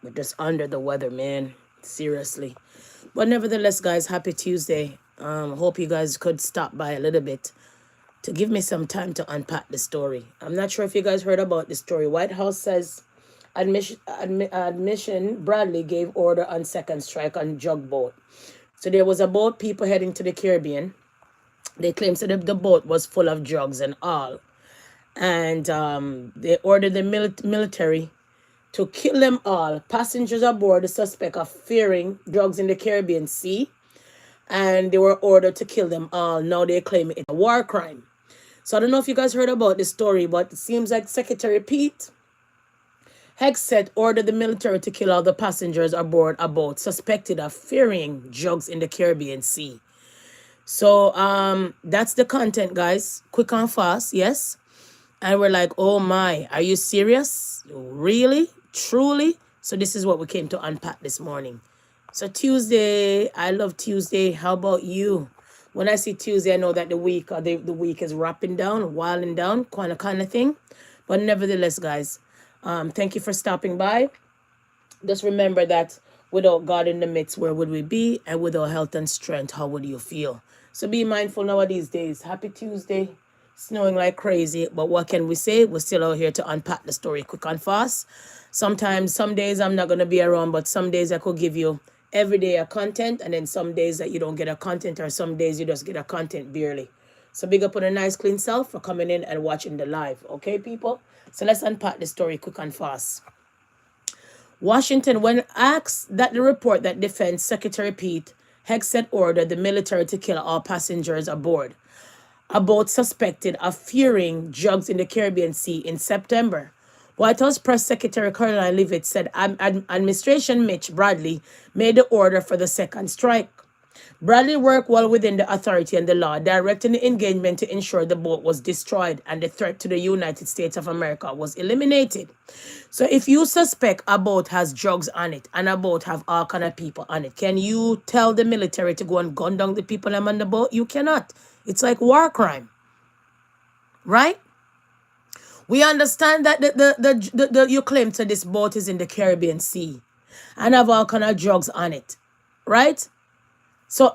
We're just under the weather, man. Seriously. But nevertheless, guys, happy Tuesday. Hope you guys could stop by a little bit to give me some time to unpack the story. I'm not sure if you guys heard about the story. White House says admission Bradley gave order on second strike on jug boat. So there was a boat, people heading to the Caribbean. They claimed that the boat was full of drugs and all. And they ordered the military to kill them all. Passengers aboard the suspect of fearing drugs in the Caribbean Sea. And they were ordered to kill them all. Now they claim it's a war crime. So I don't know if you guys heard about this story, but it seems like Secretary Pete Hegset ordered the military to kill all the passengers aboard a boat suspected of fearing drugs in the Caribbean Sea. So that's the content, guys. Quick and fast, yes. And we're like, oh my, are you serious? Really? Truly? So this is what we came to unpack this morning. So Tuesday, I love Tuesday. How about you? When I see Tuesday, I know that the week is wrapping down, wilding down, kind of thing. But nevertheless, guys, thank you for stopping by. Just remember that without God in the midst, where would we be? And without health and strength, how would you feel? So be mindful now of these days. Happy Tuesday. Snowing like crazy. But what can we say? We're still out here to unpack the story quick and fast. Sometimes, some days I'm not going to be around, but some days I could give you every day a content. And then some days that you don't get a content, or some days you just get a content barely. So big up on a nice clean self for coming in and watching the live. Okay, people? So let's unpack the story quick and fast. Washington, when asked that the report that Defense Secretary Pete Hegset ordered the military to kill all passengers aboard a boat suspected of fearing drugs in the Caribbean Sea in September. White House Press Secretary Caroline Leavitt said Administration Mitch Bradley made the order for the second strike. Bradley worked well within the authority and the law, directing the engagement to ensure the boat was destroyed and the threat to the United States of America was eliminated. So if you suspect a boat has drugs on it and a boat have all kind of people on it, can you tell the military to go and gun down the people on the boat? You cannot. It's like war crime, right? We understand that you claim that this boat is in the Caribbean Sea and have all kind of drugs on it, right? So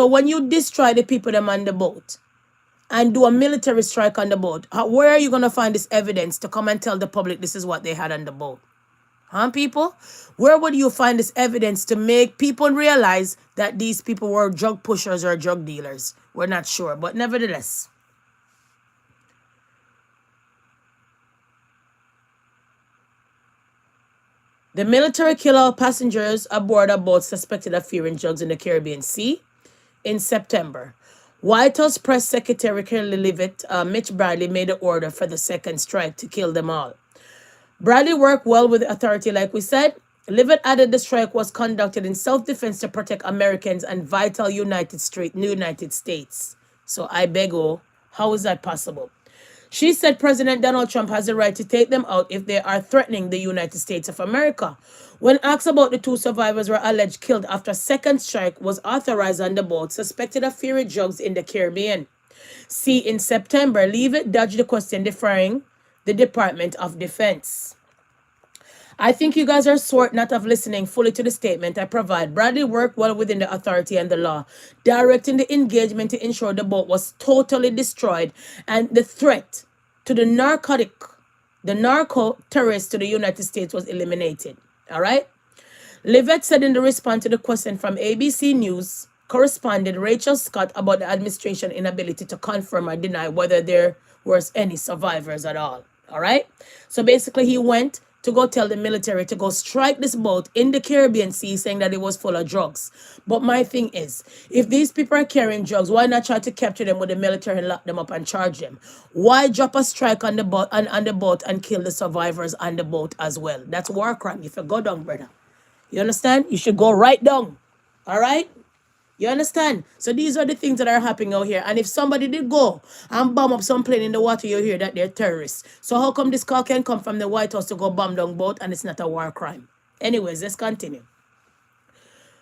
when you destroy the people them on the boat and do a military strike on the boat, where are you going to find this evidence to come and tell the public this is what they had on the boat? Huh, people? Where would you find this evidence to make people realize that these people were drug pushers or drug dealers? We're not sure, but nevertheless. The military killed all passengers aboard a boat suspected of fearing drugs in the Caribbean Sea in September. White House Press Secretary Caroline Leavitt, Mitch Bradley, made the order for the second strike to kill them all. Bradley worked well with the authority, like we said. Leavitt added the strike was conducted in self-defense to protect Americans and vital United States. So I beg you, how is that possible? She said President Donald Trump has the right to take them out if they are threatening the United States of America. When asked about the two survivors were alleged killed after second strike was authorized on the boat suspected of fearing drugs in the Caribbean Sea in September, Leavitt dodged the question, deferring the Department of Defense. I think you guys are sort not of listening fully to the statement I provide. Bradley worked well within the authority and the law, directing the engagement to ensure the boat was totally destroyed and the threat to the narco terrorists to the United States was eliminated. All right? Leavitt said in the response to the question from ABC News correspondent Rachel Scott about the administration's inability to confirm or deny whether there was any survivors at all. All right? So basically he went to go tell the military to go strike this boat in the Caribbean Sea, saying that it was full of drugs. But my thing is, if these people are carrying drugs, why not try to capture them with the military and lock them up and charge them? Why drop a strike on the boat and kill the survivors on the boat as well? That's war crime. If you go down, brother. You understand? You should go right down. All right? You understand? So these are the things that are happening out here. And if somebody did go and bomb up some plane in the water, you hear that they're terrorists. So how come this call can come from the White House to go bomb down boat and it's not a war crime? Anyways, let's continue.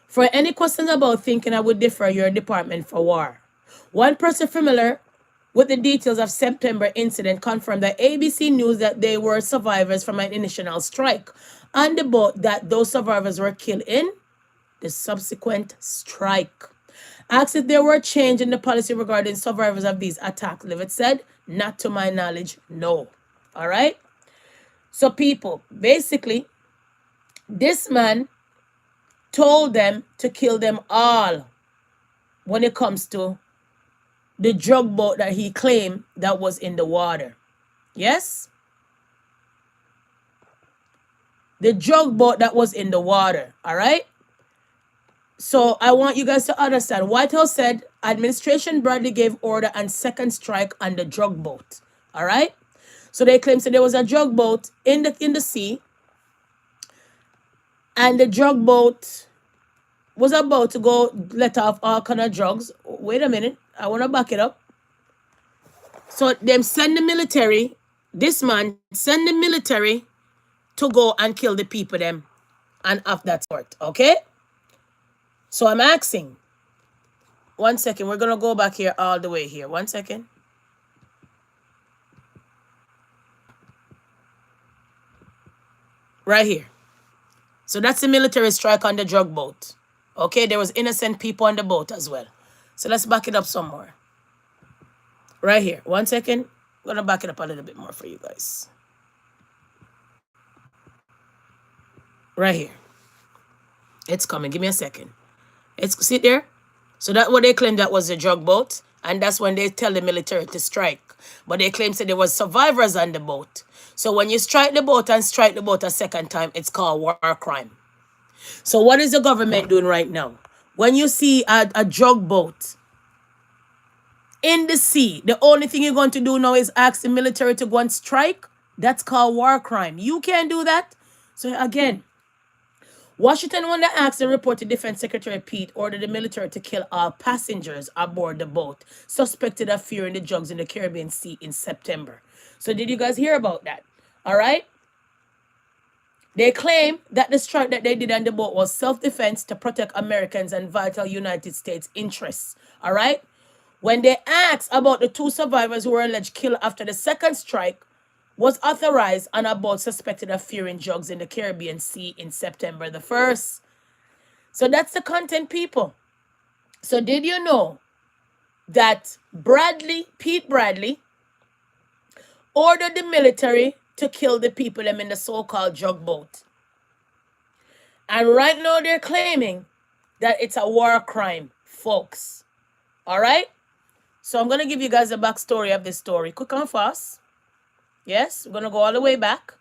For any questions about thinking, I would defer your department for war. One person familiar with the details of September incident confirmed that ABC News that they were survivors from an initial strike on the boat that those survivors were killed in the subsequent strike. Asked if there were a change in the policy regarding survivors of these attacks, Levitt said, not to my knowledge, no. All right? So people, basically, this man told them to kill them all when it comes to the drug boat that he claimed that was in the water. Yes? The drug boat that was in the water. All right? So I want you guys to understand. White House said Administration Bradley gave order on second strike on the drug boat. All right? So they claimed that there was a drug boat in the sea, and the drug boat was about to go let off all kind of drugs. Wait a minute. I want to back it up. So them send the military, this man send the military to go and kill the people them and of that sort. Okay? So I'm asking. 1 second. We're going to go back here all the way here. 1 second. Right here. So that's the military strike on the drug boat. Okay, there was innocent people on the boat as well. So let's back it up some more. Right here. 1 second. I'm going to back it up a little bit more for you guys. Right here. It's coming. Give me a second. It's sit there. So that's what they claim that was the drug boat. And that's when they tell the military to strike. But they claim that there was survivors on the boat. So when you strike the boat and strike the boat a second time, it's called war crime. So what is the government doing right now? When you see a drug boat in the sea, the only thing you're going to do now is ask the military to go and strike. That's called war crime. You can't do that. So again, Washington, when they asked the report to Defense Secretary Pete, ordered the military to kill all passengers aboard the boat suspected of fueling the drugs in the Caribbean Sea in September. So did you guys hear about that? All right. They claim that the strike that they did on the boat was self-defense to protect Americans and vital United States interests. All right. When they asked about the two survivors who were alleged killed after the second strike was authorized on a boat suspected of fueling drugs in the Caribbean Sea in September the 1st. So that's the content, people. So did you know that Pete Bradley, ordered the military to kill the people them in the so-called drug boat? And right now they're claiming that it's a war crime, folks. All right? So I'm going to give you guys a backstory of this story. Quick and fast. Yes, we're going to go all the way back.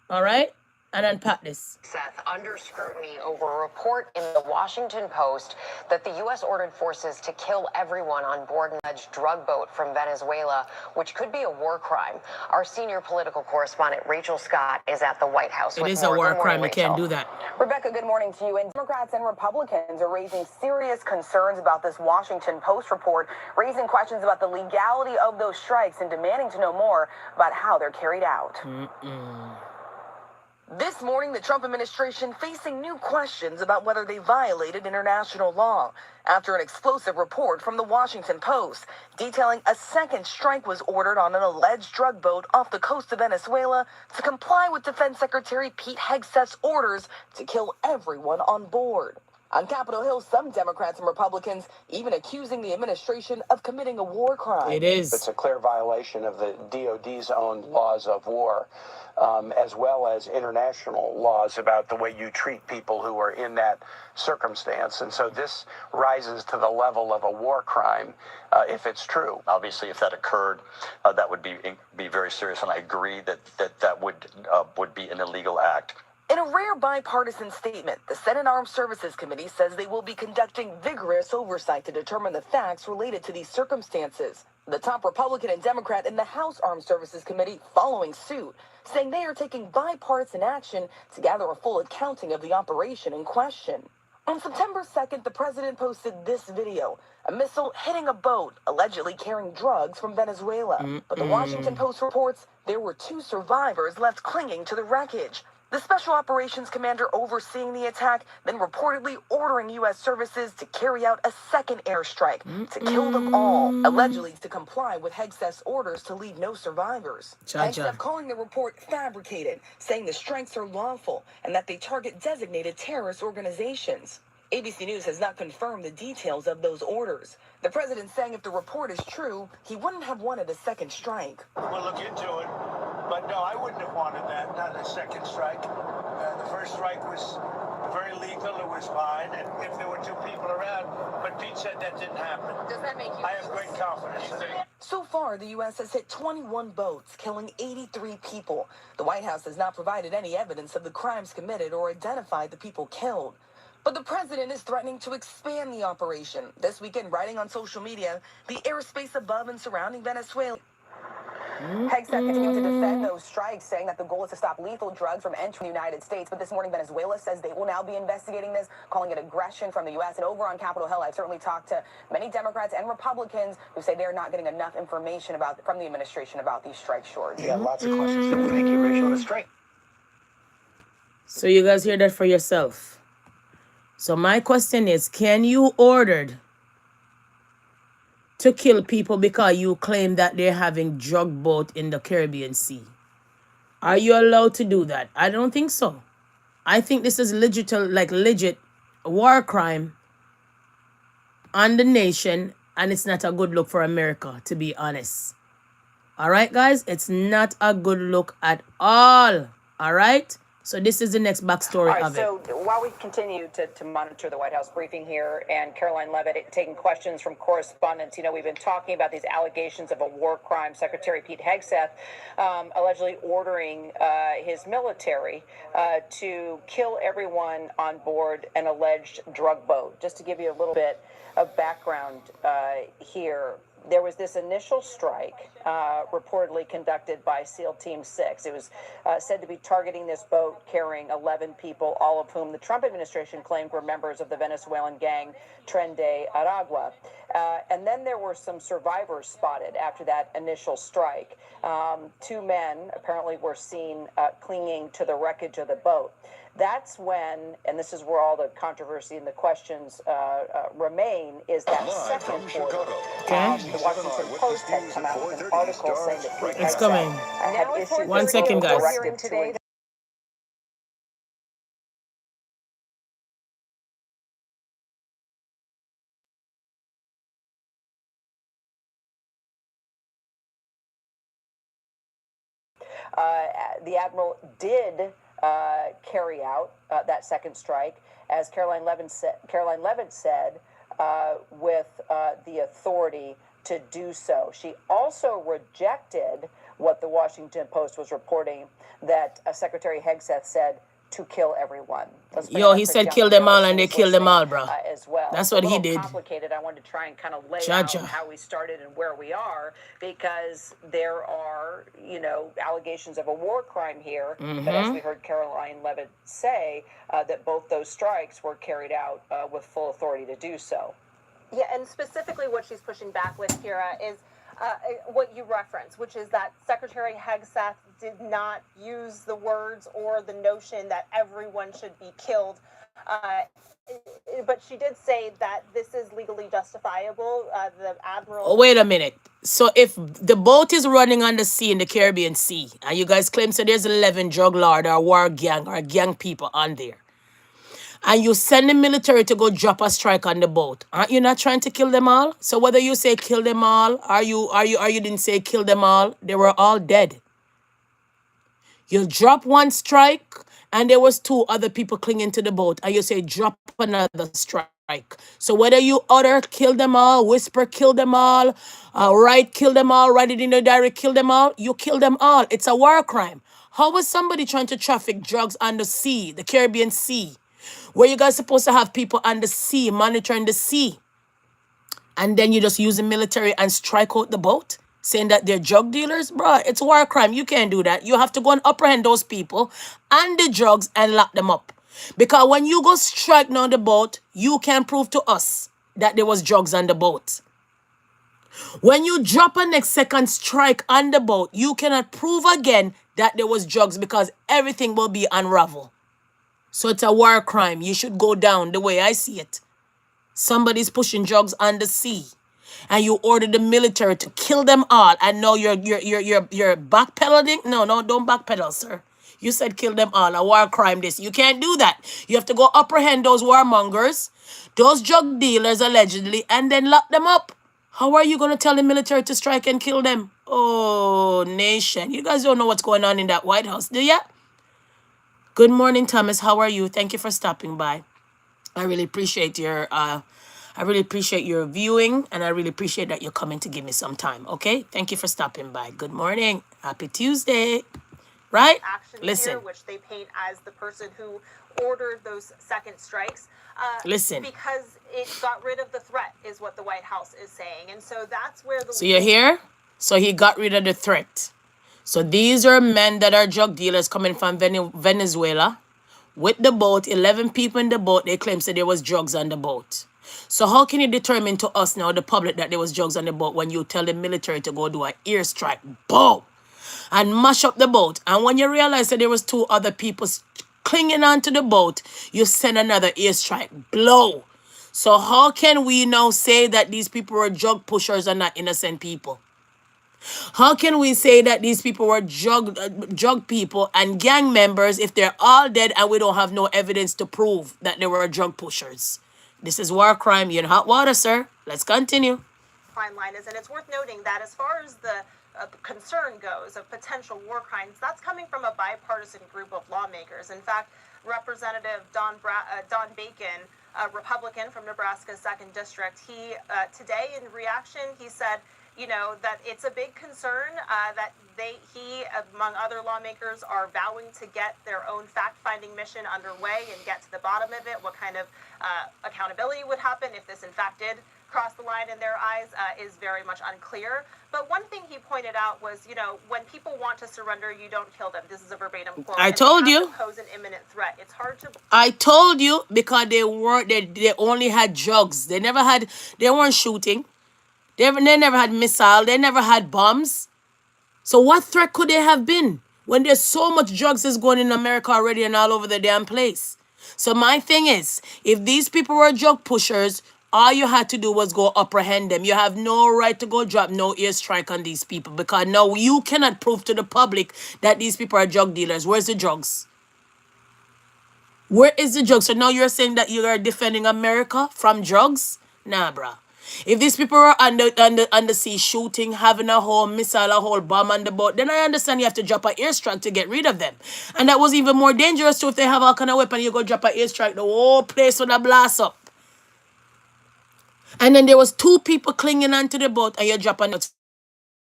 All right? And unpack this. Seth, under scrutiny over a report in the Washington Post that the U.S. ordered forces to kill everyone on board an alleged drug boat from Venezuela, which could be a war crime. Our senior political correspondent, Rachel Scott, is at the White House. It is a war crime. You can't do that. Rebecca, good morning to you. And Democrats and Republicans are raising serious concerns about this Washington Post report, raising questions about the legality of those strikes and demanding to know more about how they're carried out. This morning, the Trump administration facing new questions about whether they violated international law after an explosive report from the Washington Post detailing a second strike was ordered on an alleged drug boat off the coast of Venezuela to comply with Defense Secretary Pete Hegset's orders to kill everyone on board. On Capitol Hill, some Democrats and Republicans even accusing the administration of committing a war crime. It is. It's a clear violation of the DOD's own laws of war, as well as international laws about the way you treat people who are in that circumstance. And so this rises to the level of a war crime if it's true. Obviously, if that occurred, that would be very serious, and I agree that would be an illegal act. In a rare bipartisan statement, the Senate Armed Services Committee says they will be conducting vigorous oversight to determine the facts related to these circumstances. The top Republican and Democrat in the House Armed Services Committee following suit, saying they are taking bipartisan action to gather a full accounting of the operation in question. On September 2nd, the president posted this video, a missile hitting a boat allegedly carrying drugs from Venezuela. But the Washington Post reports there were two survivors left clinging to the wreckage. The Special Operations Commander overseeing the attack, then reportedly ordering U.S. services to carry out a second airstrike to kill them all, allegedly to comply with Hegset's orders to leave no survivors. Hegset calling the report fabricated, saying the strikes are lawful and that they target designated terrorist organizations. ABC News has not confirmed the details of those orders. The president saying if the report is true, he wouldn't have wanted a second strike. We'll look into it. But no, I wouldn't have wanted that, not a second strike. The first strike was very legal, it was fine, and if there were two people around, but Pete said that didn't happen. Does that make you? I have great confidence in it. So far, the U.S. has hit 21 boats, killing 83 people. The White House has not provided any evidence of the crimes committed or identified the people killed. But the president is threatening to expand the operation. This weekend, writing on social media, the airspace above and surrounding Venezuela. Hegset continuing to defend those strikes, saying that the goal is to stop lethal drugs from entering the United States. But this morning, Venezuela says they will now be investigating this, calling it aggression from the U.S. And over on Capitol Hill, I've certainly talked to many Democrats and Republicans who say they're not getting enough information from the administration about these strikes, George. Yeah, lots of questions. Thank you, Rachel. That's great. So you guys hear that for yourself. So my question is, can you order to kill people because you claim that they're having drug boat in the Caribbean Sea? Are you allowed to do that? I don't think so. I think this is legit war crime on the nation, and it's not a good look for America, to be honest. All right, guys? It's not a good look at all. All right? So this is the next backstory of it. So while we continue to monitor the White House briefing here and Caroline Levitt taking questions from correspondents, we've been talking about these allegations of a war crime. Secretary Pete Hegset allegedly ordering his military to kill everyone on board an alleged drug boat. Just to give you a little bit of background here. There was this initial strike reportedly conducted by SEAL Team 6. It was said to be targeting this boat carrying 11 people, all of whom the Trump administration claimed were members of the Venezuelan gang Tren de Aragua. And then there were some survivors spotted after that initial strike. Two men apparently were seen clinging to the wreckage of the boat. That's when, and this is where all the controversy and the questions remain, is that second quarter. The Washington Post had come out with an article saying that Pete It's coming. had issued 1 second, guys. directive to the admiral did carry out that second strike, as Caroline Levitt said, with the authority to do so. She also rejected what the Washington Post was reporting, that Secretary Hegset said to kill everyone. Yo, he said kill them all, and they killed them all, bro. As well. That's what he did. Complicated. I wanted to try and kind of lay out how we started and where we are, because there are, allegations of a war crime here. But as we heard Caroline Levitt say, that both those strikes were carried out with full authority to do so. Yeah, and specifically what she's pushing back with, Kira, is what you referenced, which is that Secretary Hegset did not use the words or the notion that everyone should be killed. But she did say that this is legally justifiable. The admiral... Oh, wait a minute. So if the boat is running on the sea in the Caribbean Sea, and you guys claim so there's 11 drug lord or war gang or gang people on there, and you send the military to go drop a strike on the boat, aren't you not trying to kill them all? So whether you say kill them all, or you didn't say kill them all, they were all dead. You drop one strike, and there was 2 other people clinging to the boat, and you say drop another strike. So whether you utter kill them all, whisper kill them all, write kill them all, write it in the diary kill them all, you kill them all. It's a war crime. How was somebody trying to traffic drugs on the sea, the Caribbean Sea, where you guys supposed to have people on the sea, monitoring the sea, and then you just use the military and strike out the boat, saying that they're drug dealers? Bruh, it's a war crime. You can't do that. You have to go and apprehend those people and the drugs and lock them up. Because when you go strike down the boat, you can prove to us that there was drugs on the boat. When you drop a next second strike on the boat, you cannot prove again that there was drugs because everything will be unraveled. So it's a war crime. You should go down the way I see it. Somebody's pushing drugs on the sea, and you order the military to kill them all. And now you're backpedaling. No, don't backpedal, sir. You said kill them all. A war crime. This you can't do that. You have to go apprehend those warmongers, those drug dealers allegedly, and then lock them up. How are you gonna tell the military to strike and kill them? Oh, nation! You guys don't know what's going on in that White House, do ya? Good morning, Thomas. How are you? Thank you for stopping by. I really appreciate your viewing, and I really appreciate that you're coming to give me some time. Okay, thank you for stopping by. Good morning, happy Tuesday. Right? Actions Listen. here, which they paint as the person who ordered those second strikes. Listen. Because it got rid of the threat, is what the White House is saying, and so that's where the. So you're here. So he got rid of the threat. So these are men that are drug dealers coming from Venezuela. With the boat, 11 people in the boat, they claim that there was drugs on the boat. So how can you determine to us now, the public, that there was drugs on the boat when you tell the military to go do an airstrike, boom, and mash up the boat? And when you realize that there was 2 other people clinging onto the boat, you send another airstrike, blow. So how can we now say that these people were drug pushers and not innocent people? How can we say that these people were drug people and gang members if they're all dead and we don't have no evidence to prove that they were drug pushers? This is war crime. You're in hot water, sir. Let's continue. Fine line is, and it's worth noting that as far as the concern goes of potential war crimes, that's coming from a bipartisan group of lawmakers. In fact, Representative Don Bacon, a Republican from Nebraska's 2nd District, he today in reaction, he said, that it's a big concern that he, among other lawmakers, are vowing to get their own fact-finding mission underway and get to the bottom of it. What kind of accountability would happen if this, in fact, did cross the line in their eyes is very much unclear. But one thing he pointed out was, when people want to surrender, you don't kill them. This is a verbatim quote. I told you. Pose an imminent threat. It's hard to. I told you, because they only had drugs. They weren't shooting. They never had missile. They never had bombs. So what threat could they have been when there's so much drugs is going in America already and all over the damn place? So my thing is, if these people were drug pushers, all you had to do was go apprehend them. You have no right to go drop no airstrike on these people, because now you cannot prove to the public that these people are drug dealers. Where's the drugs? Where is the drugs? So now you're saying that you are defending America from drugs? Nah, bruh. If these people were on the sea shooting, having a whole missile, a whole bomb on the boat, then I understand you have to drop an airstrike to get rid of them. And that was even more dangerous too. If they have all kind of weapon, you go drop an airstrike, the whole place would have blast up. And then there was 2 people clinging onto the boat, and you drop an.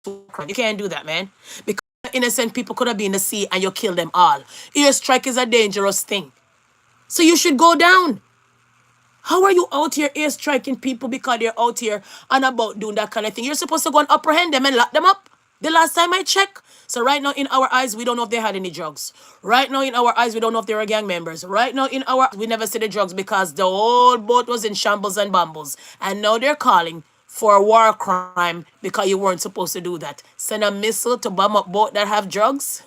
You can't do that, man. Because innocent people could have been in the sea and you kill them all. Airstrike is a dangerous thing. So you should go down. How are you out here airstriking people because they're out here and about doing that kind of thing? You're supposed to go and apprehend them and lock them up. The last time I checked. So right now in our eyes, we don't know if they had any drugs. Right now in our eyes, we don't know if they were gang members. Right now in our eyes, we never see the drugs because the whole boat was in shambles and bumbles. And now they're calling for a war crime because you weren't supposed to do that. Send a missile to bomb up boat that have drugs?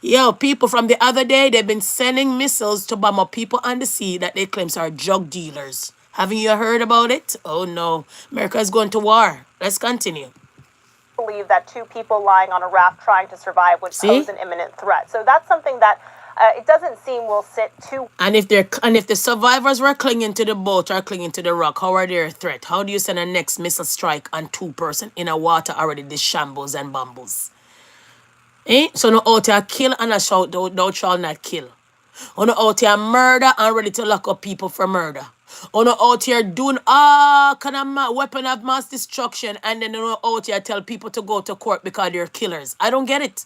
Yo, people from the other day, they've been sending missiles to bomb up people on the sea that they claim are drug dealers. Haven't you heard about it? Oh no, America is going to war. Let's continue. Believe that 2 people lying on a raft trying to survive would pose an imminent threat. So that's something that it doesn't seem will sit too. And if the survivors were clinging to the boat or clinging to the rock, how are they a threat? How do you send a next missile strike on 2 person in a water already this shambles and bumbles? So no out here kill and a shout thou shall not kill. On no out here murder and ready to lock up people for murder. On no out here doing all kind of weapon of mass destruction, and then on out here tell people to go to court because they're killers. I don't get it.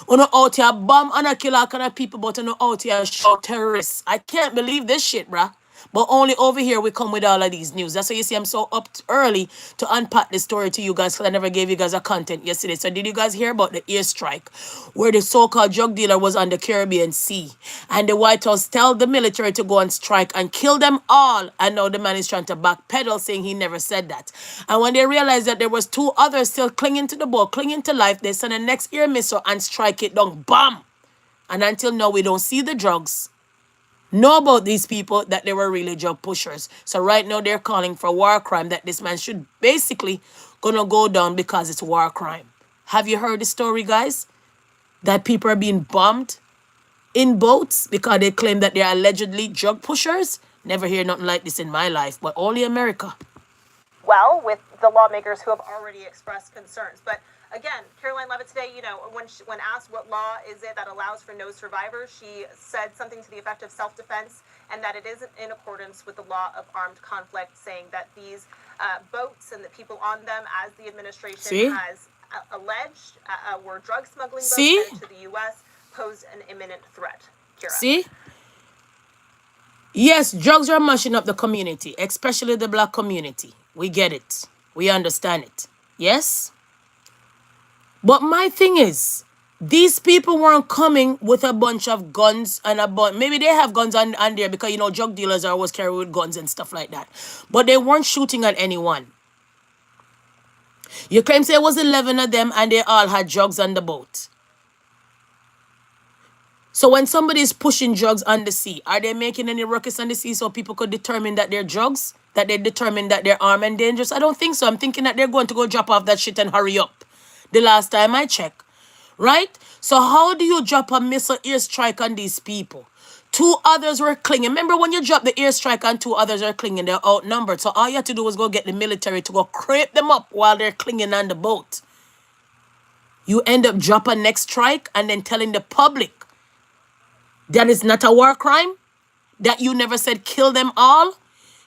On no out here bomb and a kill all kind of people, but on no out here shout terrorists. I can't believe this shit, bruh. But only over here we come with all of these news. That's why you see I'm so up early to unpack the story to you guys because I never gave you guys a content yesterday. So did you guys hear about the airstrike where the so-called drug dealer was on the Caribbean Sea and the White House tell the military to go on strike and kill them all? And now the man is trying to backpedal saying he never said that. And when they realized that there was two others still clinging to the boat, clinging to life, they send a next air missile and strike it down. Bam! And until now, we don't see the drugs, know about these people that they were really drug pushers. So right now they're calling for war crime that this man should basically gonna go down because it's war crime. Have you heard the story, guys? That people are being bombed in boats because they claim that they're allegedly drug pushers? Never hear nothing like this in my life, but only America. Well, with the lawmakers who have already expressed concerns. But again, Caroline Levitt today, when asked what law is it that allows for no survivors, she said something to the effect of self-defense and that it isn't in accordance with the law of armed conflict, saying that these boats and the people on them, as the administration has alleged, were drug smuggling boats headed to the U.S., pose an imminent threat. Kira. See? Yes, drugs are mashing up the community, especially the black community. We get it. We understand it. Yes? But my thing is, these people weren't coming with a bunch of guns and a bunch. Maybe they have guns on there because, drug dealers are always carrying with guns and stuff like that. But they weren't shooting at anyone. You claim say it was 11 of them and they all had drugs on the boat. So when somebody is pushing drugs on the sea, are they making any ruckus on the sea so people could determine that they're drugs? That they determine that they're armed and dangerous? I don't think so. I'm thinking that they're going to go drop off that shit and hurry up. The last time I checked. Right? So how do you drop a missile airstrike on these people? Two others were clinging. Remember when you drop the airstrike and two others are clinging, they're outnumbered. So all you have to do was go get the military to go creep them up while they're clinging on the boat. You end up dropping next strike and then telling the public that it's not a war crime? That you never said kill them all?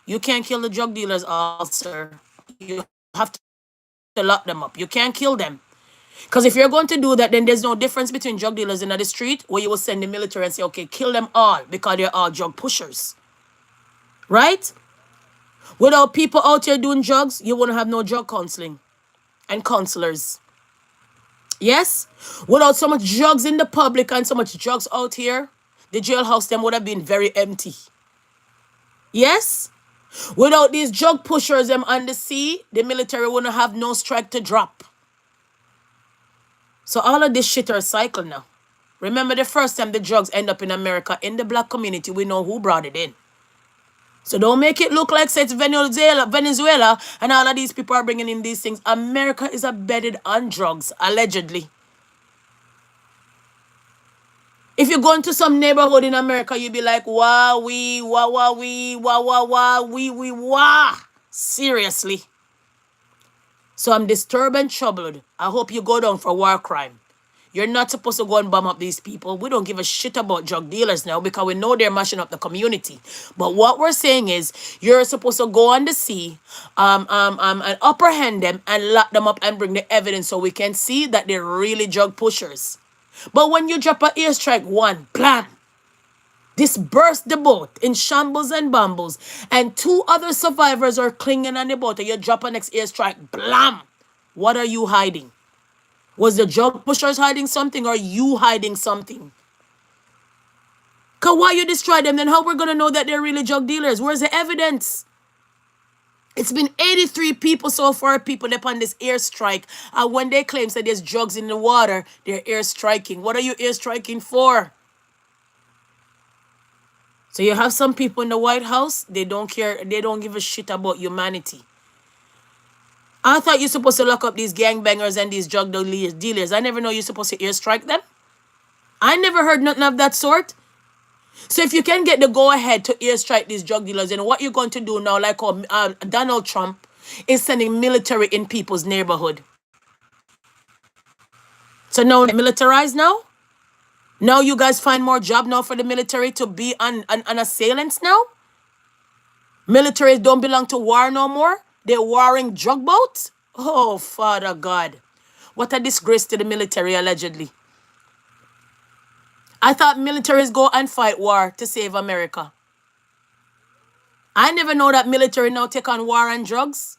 You can't kill the drug dealers all, sir. You have to lock them up. You can't kill them. Because if you're going to do that, then there's no difference between drug dealers in the street where you will send the military and say, okay, kill them all because they're all drug pushers. Right? Without people out here doing drugs, you wouldn't have no drug counseling and counselors. Yes? Without so much drugs in the public and so much drugs out here, the jailhouse them would have been very empty. Yes? Without these drug pushers them on the sea, the military wouldn't have no strike to drop. So all of this shit are cycle now. Remember the first time the drugs end up in America, in the black community, we know who brought it in. So don't make it look like it's Venezuela and all of these people are bringing in these things. America is bedded on drugs, allegedly. If you go into some neighborhood in America, you'll be like, wah, wee, wah, wah, wee, wah, wah, wah, wee, wee, wah. Seriously. So I'm disturbed and troubled. I hope you go down for war crime. You're not supposed to go and bomb up these people. We don't give a shit about drug dealers now because we know they're mashing up the community. But what we're saying is you're supposed to go on the sea, and apprehend them and lock them up and bring the evidence so we can see that they're really drug pushers. But when you drop an airstrike, one, blam, disperse the boat in shambles and bambles, and two other survivors are clinging on the boat, and you drop a next airstrike, blam. What are you hiding? Was the drug pushers hiding something, or you hiding something? Because why you destroy them, then how we're going to know that they're really drug dealers? Where's the evidence? It's been 83 people so far, people up on this airstrike. And when they claim that there's drugs in the water, they're airstriking. What are you airstriking for? So you have some people in the White House, they don't care, they don't give a shit about humanity. I thought you're supposed to lock up these gangbangers and these drug dealers. I never know you're supposed to airstrike them. I never heard nothing of that sort. So if you can get the go-ahead to airstrike these drug dealers, then what you're going to do now, like Donald Trump is sending military in people's neighborhood. So now militarized now? Now you guys find more job now for the military to be on assailants now? Militaries don't belong to war no more? They're warring drug boats? Oh, Father God. What a disgrace to the military, allegedly. I thought militaries go and fight war to save America. I never know that military now take on war and drugs.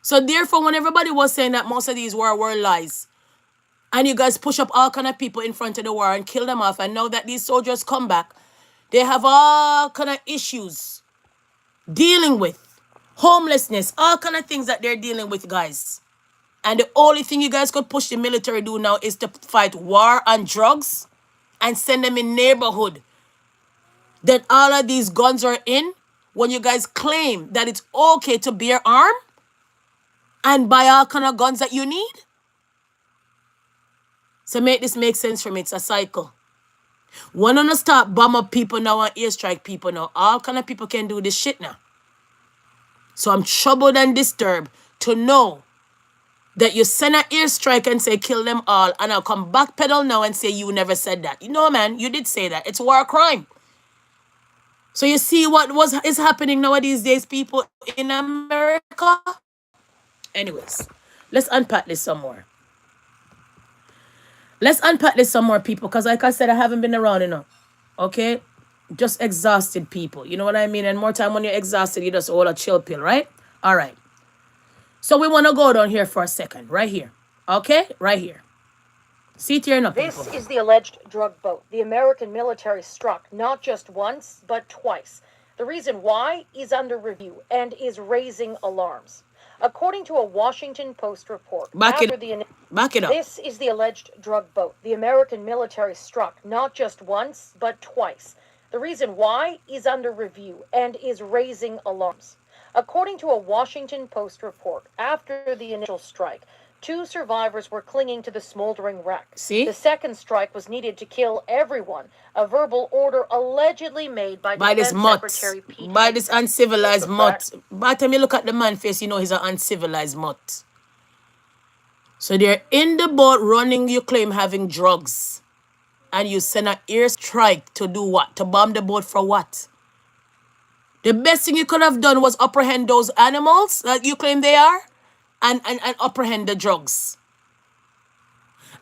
So therefore, when everybody was saying that most of these were lies, and you guys push up all kind of people in front of the war and kill them off, and now that these soldiers come back, they have all kind of issues dealing with. Homelessness, all kind of things that they're dealing with, guys. And the only thing you guys could push the military do now is to fight war and drugs and send them in neighborhood that all of these guns are in, when you guys claim that it's okay to bear arm and buy all kind of guns that you need. So make this make sense for me. It's a cycle. One on to start bomb up people now and airstrike people now. All kind of people can do this shit now. So I'm troubled and disturbed to know that you send an airstrike and say kill them all, and I'll come backpedal now and say you never said that. You know, man, you did say that. It's war crime. So you see what is happening nowadays days, people in America? Anyways, let's unpack this some more. Let's unpack this some more, people, because like I said, I haven't been around enough. Okay? Just exhausted people. You know what I mean? And more time when you're exhausted, you just hold a chill pill, right? All right. So we want to go down here for a second. Right here. Okay? Right here. See it here now, people. This is the alleged drug boat the American military struck not just once, but twice. The reason why is under review and is raising alarms. According to a Washington Post report, Back it up. This is the alleged drug boat the American military struck not just once, but twice. The reason why is under review and is raising alarms. According to a Washington Post report, after the initial strike, 2 survivors were clinging to the smoldering wreck. See? The second strike was needed to kill everyone, a verbal order allegedly made by this Defense mutt. Secretary Pete By this uncivilized mutt. fact. By the time you look at the man's face, you know he's an uncivilized mutt. So they're in the boat running, you claim, having drugs. And you send an airstrike to do what? To bomb the boat for what? The best thing you could have done was apprehend those animals that you claim they are, and apprehend the drugs.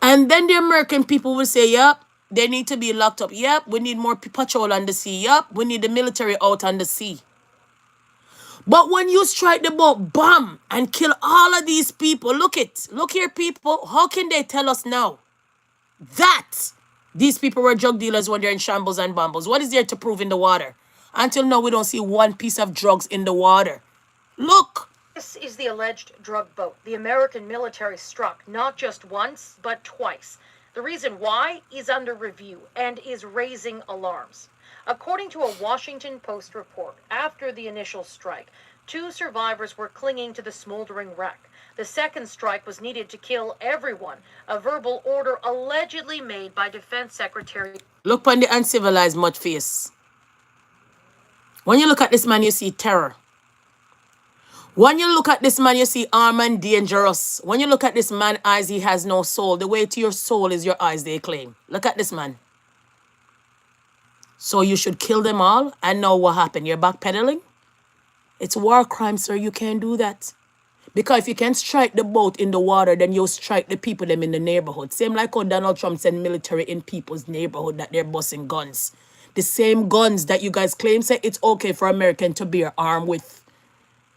And then the American people will say, yep, they need to be locked up. Yep, we need more patrol on the sea. Yep, we need the military out on the sea. But when you strike the boat, bam, and kill all of these people, look here, people, how can they tell us now that these people were drug dealers when they're in shambles and bumbles? What is there to prove in the water? Until now, we don't see one piece of drugs in the water. Look. This is the alleged drug boat the American military struck not just once, but twice. The reason why is under review and is raising alarms. According to a Washington Post report, after the initial strike, 2 survivors were clinging to the smoldering wreck. The second strike was needed to kill everyone, a verbal order allegedly made by Defense Secretary. Look on the uncivilized mud face. When you look at this man, you see terror. When you look at this man, you see armed and dangerous. When you look at this man, eyes, he has no soul. The way to your soul is your eyes, they claim. Look at this man. So you should kill them all, and now what happened? You're backpedaling? It's war crime, sir. You can't do that. Because if you can strike the boat in the water, then you'll strike the people them in the neighborhood. Same like how Donald Trump sent military in people's neighborhood that they're busting guns. The same guns that you guys claim say it's okay for American to bear arm with.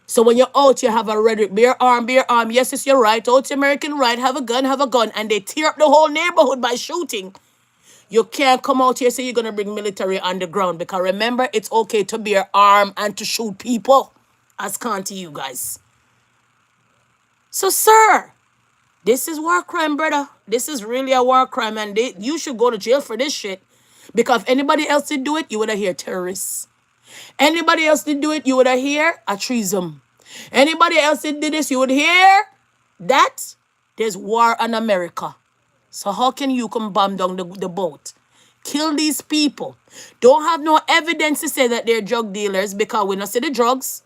So when you're out, you have a rhetoric, bear arm, bear arm. Yes, it's your right. Out American right, have a gun. And they tear up the whole neighborhood by shooting. You can't come out here and say you're going to bring military on the ground. Because remember, it's okay to bear arm and to shoot people. As con to you guys. So, sir, this is war crime, brother. This is really a war crime. And you should go to jail for this shit. Because if anybody else did do it, you would have heard terrorists. Anybody else did do it, you would have hear a treason. Anybody else did do this, you would hear that there's war in America. So how can you come bomb down the boat? Kill these people. Don't have no evidence to say that they're drug dealers because we don't see the drugs.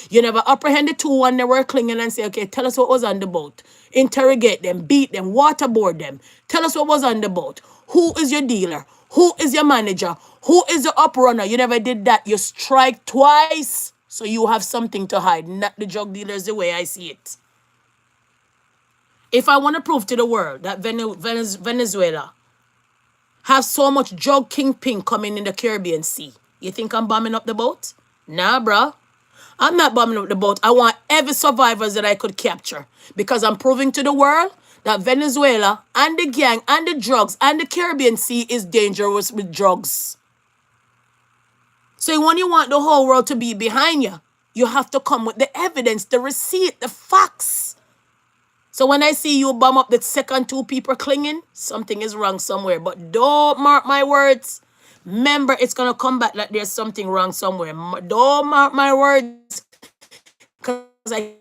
You never apprehend the 2 when they were clinging and say, okay, tell us what was on the boat. Interrogate them, beat them, waterboard them. Tell us what was on the boat. Who is your dealer? Who is your manager? Who is the uprunner? You never did that. You strike twice. So you have something to hide. Not the drug dealers the way I see it. If I want to prove to the world that Venezuela have so much drug kingpin coming in the Caribbean Sea, You think I'm bombing up the boat? Nah, bro. I'm not bombing up the boat. I want every survivors that I could capture because I'm proving to the world that Venezuela and the gang and the drugs and the Caribbean Sea is dangerous with drugs. So when you want the whole world to be behind you, you have to come with the evidence, the receipt, the facts. So when I see you bomb up the second two people clinging, something is wrong somewhere. But don't mark my words. Remember, it's going to come back like there's something wrong somewhere. Don't mark my words because I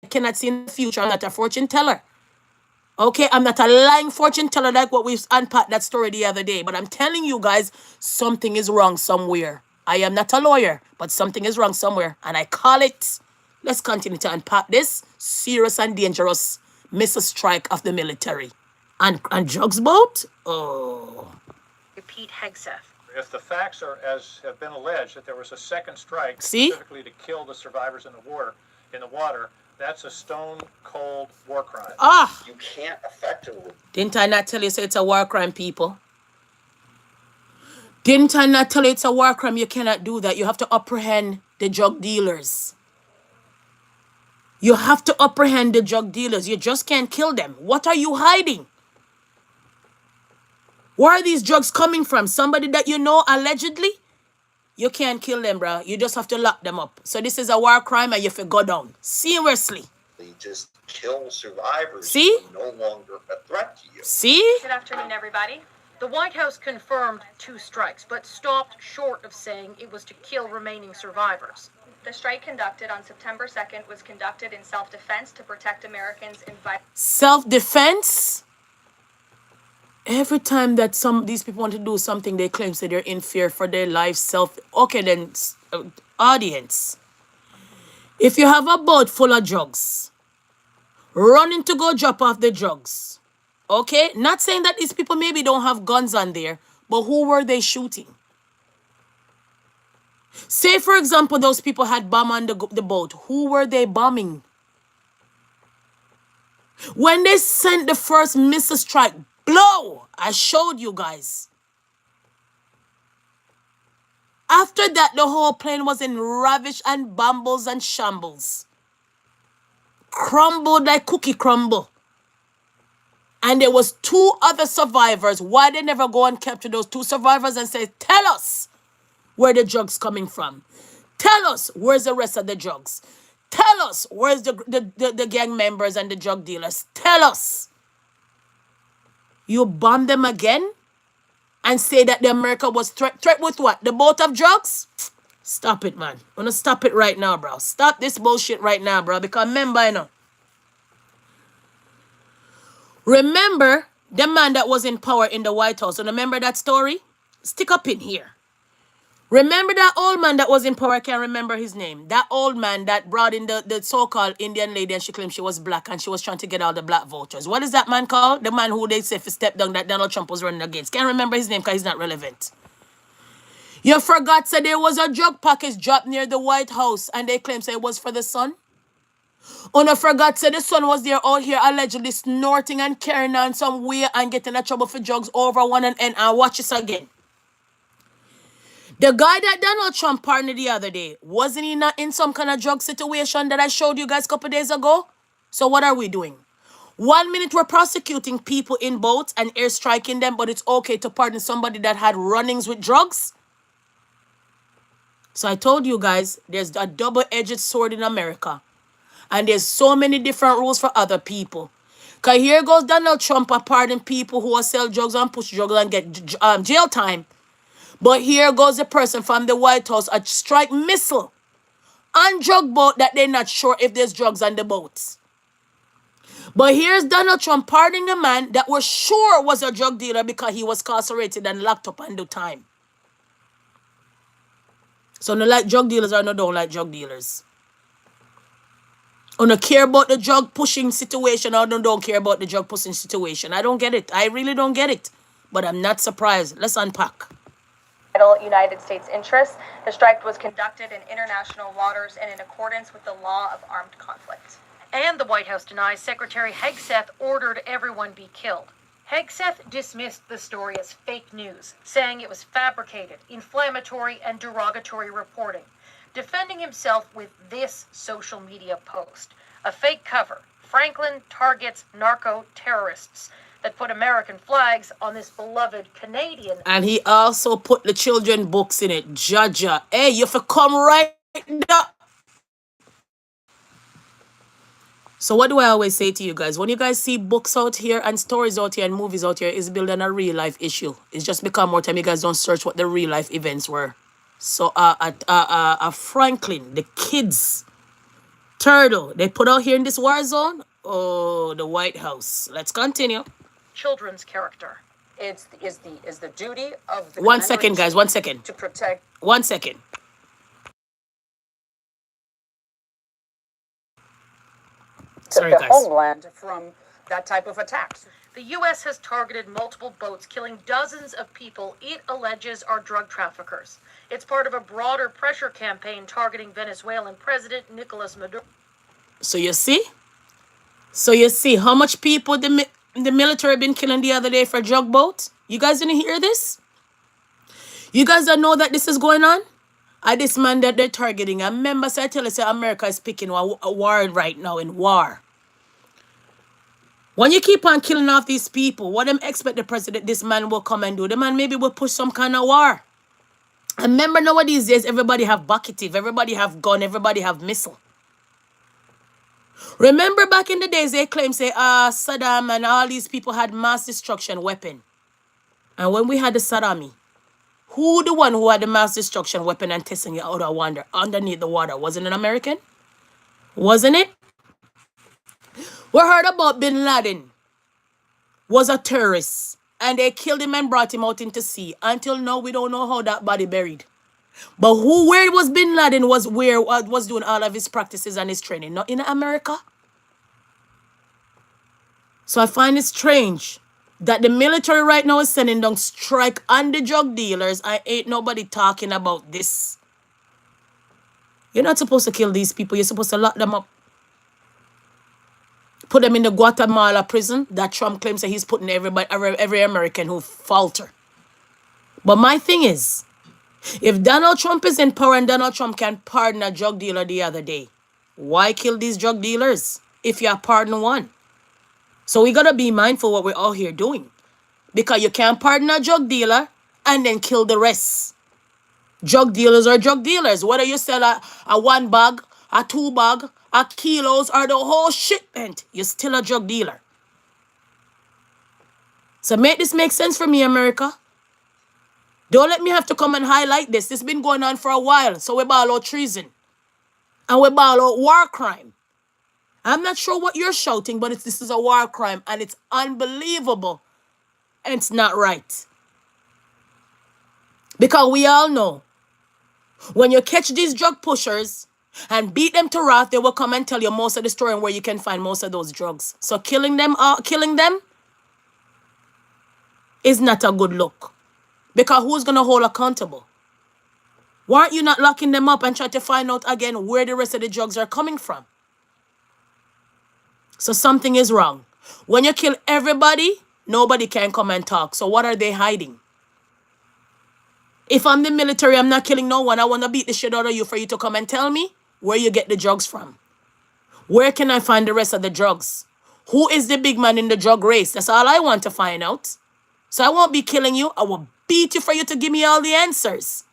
cannot see in the future. I'm not a fortune teller. Okay, I'm not a lying fortune teller like what we unpacked that story the other day. But I'm telling you guys, something is wrong somewhere. I am not a lawyer, but something is wrong somewhere. And I call it, let's continue to unpack this serious and dangerous missile strike of the military. And drugs boat? Oh. Repeat Hegset. If the facts are as have been alleged, that there was a second strike See? specifically to kill the survivors in the water, that's a stone cold war crime. Ah! You can't effectively. Didn't I not tell you so it's a war crime, people? Didn't I not tell you it's a war crime? You cannot do that. You have to apprehend the drug dealers. You have to apprehend the drug dealers. You just can't kill them. What are you hiding? Where are these drugs coming from? Somebody that you know allegedly? You can't kill them, bro. You just have to lock them up. So this is a war crime and you have to go down. Seriously. They just kill survivors. See? Who are no longer a threat to you. See? Good afternoon, everybody. The White House confirmed 2 strikes, but stopped short of saying it was to kill remaining survivors. The strike conducted on September 2nd was conducted in self-defense to protect Americans in self-defense? Every time that these people want to do something, they claim that they're in fear for their life, Okay, then, audience. If you have a boat full of drugs, running to go drop off the drugs, okay? Not saying that these people maybe don't have guns on there, but who were they shooting? Say, for example, those people had bomb on the boat. Who were they bombing? When they sent the first missile strike, blow, I showed you guys. After that, the whole plane was in ravish and bambles and shambles. Crumbled like cookie crumble. And there was 2 other survivors. Why they never go and capture those 2 survivors and say, tell us where the drugs coming from. Tell us where's the rest of the drugs. Tell us where's the gang members and the drug dealers. Tell us. You bomb them again and say that the America was threat with what? The boat of drugs? Stop it, man. I'm gonna stop it right now, bro. Stop this bullshit right now, bro. Because remember, you know. Remember the man that was in power in the White House. And remember that story? Stick up in here. Remember that old man that was in power? I can't remember his name. That old man that brought in the so-called Indian lady and she claimed she was black and she was trying to get all the black voters. What is that man called? The man who they said for step down that Donald Trump was running against. Can't remember his name because he's not relevant. You forgot that there was a drug package dropped near the White House and they claimed it was for the son? Oh, no, forgot that the son was there out here allegedly snorting and carrying on some way and getting in trouble for drugs over one and end. And watch this again. The guy that Donald Trump pardoned the other day, wasn't he not in some kind of drug situation that I showed you guys a couple days ago? So what are we doing? 1 minute we're prosecuting people in boats and airstriking them, but it's okay to pardon somebody that had run-ins with drugs? So I told you guys, there's a double-edged sword in America. And there's so many different rules for other people. Because here goes Donald Trump pardon people who sell drugs and push drugs and get jail time. But here goes a person from the White House, a strike missile on drug boat that they're not sure if there's drugs on the boats. But here's Donald Trump pardoning a man that was sure was a drug dealer because he was incarcerated and locked up and do time. So no like drug dealers or no don't like drug dealers. Or no care about the drug pushing situation or no don't care about the drug pushing situation. I don't get it. I really don't get it. But I'm not surprised. Let's unpack. United States interests. The strike was conducted in international waters and in accordance with the law of armed conflict. And the White House denies Secretary Hegset ordered everyone be killed. Hegset dismissed the story as fake news, saying it was fabricated, inflammatory, and derogatory reporting, defending himself with this social media post. A fake cover. Franklin targets narco-terrorists that put American flags on this beloved Canadian. And he also put the children books in it. Jaja. Hey, you have to come right now. So what do I always say to you guys? When you guys see books out here and stories out here and movies out here, it's building a real life issue. It's just become more time you guys don't search what the real life events were. So Franklin, the kids, turtle, they put out here in this war zone. Oh, the White House. Let's continue. Children's character. Is the duty of the 1 second, guys. 1 second. to protect 1 second. Sorry, the guys. homeland from that type of attacks. The U.S. has targeted multiple boats, killing dozens of people it alleges are drug traffickers. It's part of a broader pressure campaign targeting Venezuelan President Nicolas Maduro. So you see? So you see how much people the military been killing the other day for drug boat? You guys didn't hear this? You guys don't know that this is going on? This man that they're targeting. I remember, so I tell you, say America is picking a war right now in war. When you keep on killing off these people, what them expect the president, this man will come and do? The man maybe will push some kind of war. I remember nowadays days, everybody have bucketive, everybody have gun, everybody have missile. Remember back in the days, they claim, say, Saddam and all these people had mass destruction weapon. And when we had the Saddam, who the one who had the mass destruction weapon and testing it out of water underneath the water? Wasn't it American? Wasn't it? We heard about Bin Laden was a terrorist and they killed him and brought him out into sea. Until now, we don't know how that body buried. But where was Bin Laden was doing all of his practices and his training? Not in America. So I find it strange that the military right now is sending down strike on the drug dealers. I ain't nobody talking about this. You're not supposed to kill these people. You're supposed to lock them up. Put them in the Guatemala prison that Trump claims that he's putting every American who falter. But my thing is, if Donald Trump is in power and Donald Trump can pardon a drug dealer the other day, why kill these drug dealers if you pardon one? So we got to be mindful what we're all here doing. Because you can't pardon a drug dealer and then kill the rest. Drug dealers are drug dealers. Whether you sell a 1 bag, a 2 bag, a kilos, or the whole shipment, you're still a drug dealer. So make this make sense for me, America. Don't let me have to come and highlight this. This has been going on for a while. So we ball out treason. And we ball out war crime. I'm not sure what you're shouting, but this is a war crime. And it's unbelievable. And it's not right. Because we all know, when you catch these drug pushers and beat them to wrath, they will come and tell you most of the story and where you can find most of those drugs. So killing them is not a good look. Because who's going to hold accountable? Why aren't you not locking them up and try to find out again where the rest of the drugs are coming from? So something is wrong. When you kill everybody, nobody can come and talk. So what are they hiding? If I'm the military, I'm not killing no one. I want to beat the shit out of you for you to come and tell me where you get the drugs from. Where can I find the rest of the drugs? Who is the big man in the drug race? That's all I want to find out. So I won't be killing you. I will beat you for you to give me all the answers.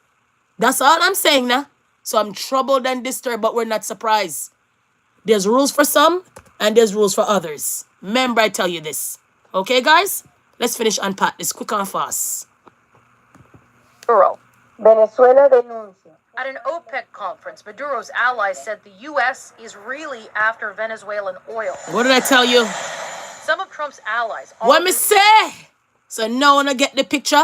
That's all I'm saying now. So I'm troubled and disturbed, but we're not surprised. There's rules for some, and there's rules for others. Remember, I tell you this. Okay, guys? Let's finish unpack this quick and fast. Venezuela denuncia. At an OPEC conference, Maduro's allies said the U.S. is really after Venezuelan oil. What did I tell you? Some of Trump's allies... What me say? So now when I get the picture,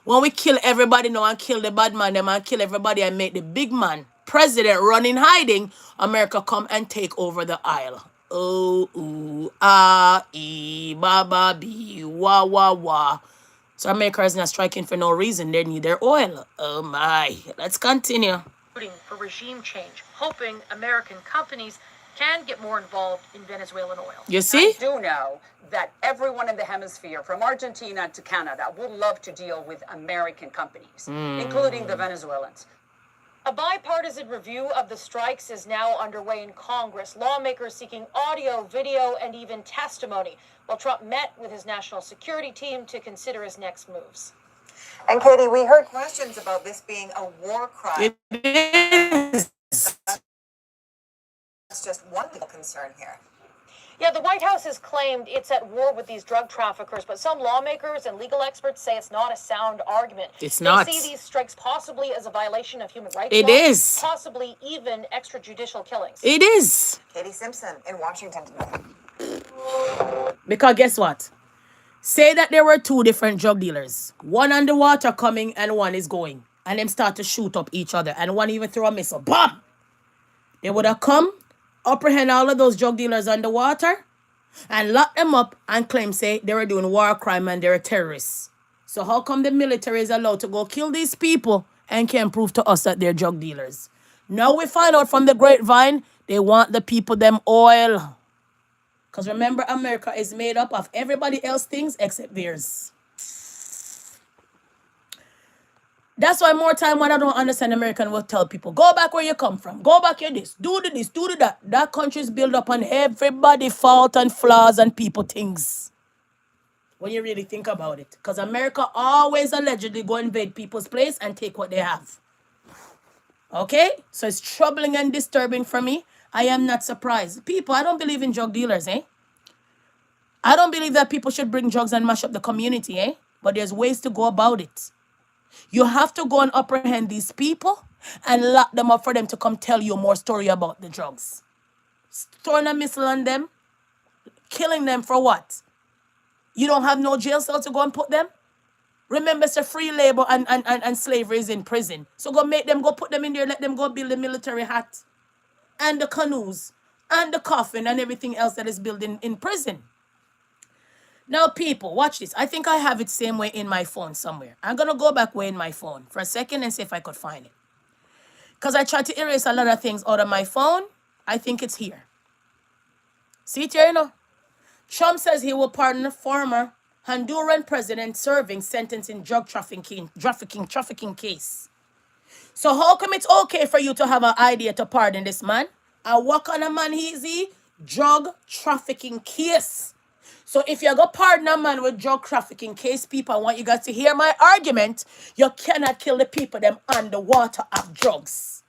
when we kill everybody now and kill the bad man, them and kill everybody and make the big man president run in hiding, America come and take over the aisle. Oh, ooh, ah, ee, ba, ba, bee, wah, wah, wah. So America is not striking for no reason. They need their oil. Oh my. Let's continue. For regime change, hoping American companies can get more involved in Venezuelan oil. You see? I do know that everyone in the hemisphere, from Argentina to Canada, would love to deal with American companies, including the Venezuelans. A bipartisan review of the strikes is now underway in Congress. Lawmakers seeking audio, video, and even testimony, while Trump met with his national security team to consider his next moves. And Katie, we heard questions about this being a war crime. It is. That's just one legal concern here. Yeah, the White House has claimed it's at war with these drug traffickers, but some lawmakers and legal experts say it's not a sound argument. It's not. They see these strikes possibly as a violation of human rights It law, is. possibly even extrajudicial killings. It is. Katie Simpson in Washington today. Because guess what? Say that there were two different drug dealers. One underwater coming and one is going. And them start to shoot up each other. And one even throw a missile. Bam! They would have come, apprehend all of those drug dealers underwater, and lock them up and claim, say, they were doing war crime and they're terrorists. So how come the military is allowed to go kill these people and can prove to us that they're drug dealers? Now we find out from the grapevine, they want the people them oil. Because remember, America is made up of everybody else's things except theirs. That's why more time when I don't understand American will tell people, go back where you come from. Go back here this. Do the this. Do the that. That country is built up on everybody fault and flaws and people things. When you really think about it. Because America always allegedly go invade people's place and take what they have. Okay? So it's troubling and disturbing for me. I am not surprised. People, I don't believe in drug dealers, eh? I don't believe that people should bring drugs and mash up the community, eh? But there's ways to go about it. You have to go and apprehend these people and lock them up for them to come tell you more story about the drugs. Throwing a missile on them, killing them for what? You don't have no jail cell to go and put them? Remember, it's a free labor and slavery is in prison. So go make them, go put them in there, let them go build the military hat and the canoes and the coffin and everything else that is built in prison. Now, people, watch this. I think I have it same way in my phone somewhere. I'm going to go back way in my phone for a second and see if I could find it. Because I tried to erase a lot of things out of my phone. I think it's here. See it here, you know? Trump says he will pardon the former Honduran president serving sentence in drug trafficking case. So how come it's okay for you to have an idea to pardon this man? And what kind of man he is he? Drug trafficking case. So if you're going to pardon a man with drug trafficking case, people, I want you guys to hear my argument. You cannot kill the people them underwater of drugs.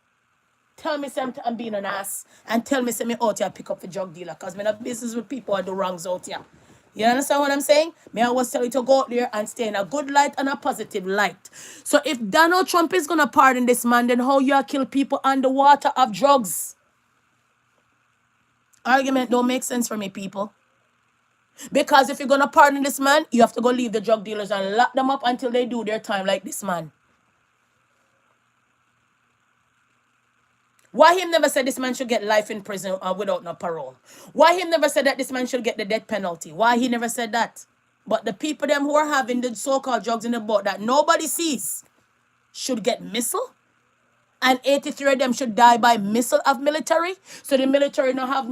Tell me something, I'm being an ass. And tell me something out here pick up the drug dealer. Because I'm in a business with people who do wrongs out here. You understand what I'm saying? Me, I always tell you to go out there and stay in a good light and a positive light. So if Donald Trump is going to pardon this man, then how you kill people underwater of drugs? Argument don't make sense for me, people. Because if you're going to pardon this man, you have to go leave the drug dealers and lock them up until they do their time like this man. Why him never said this man should get life in prison without no parole? Why him never said that this man should get the death penalty? Why he never said that? But the people them who are having the so-called drugs in the boat that nobody sees should get missile? And 83 of them should die by missile of military. So the military don't have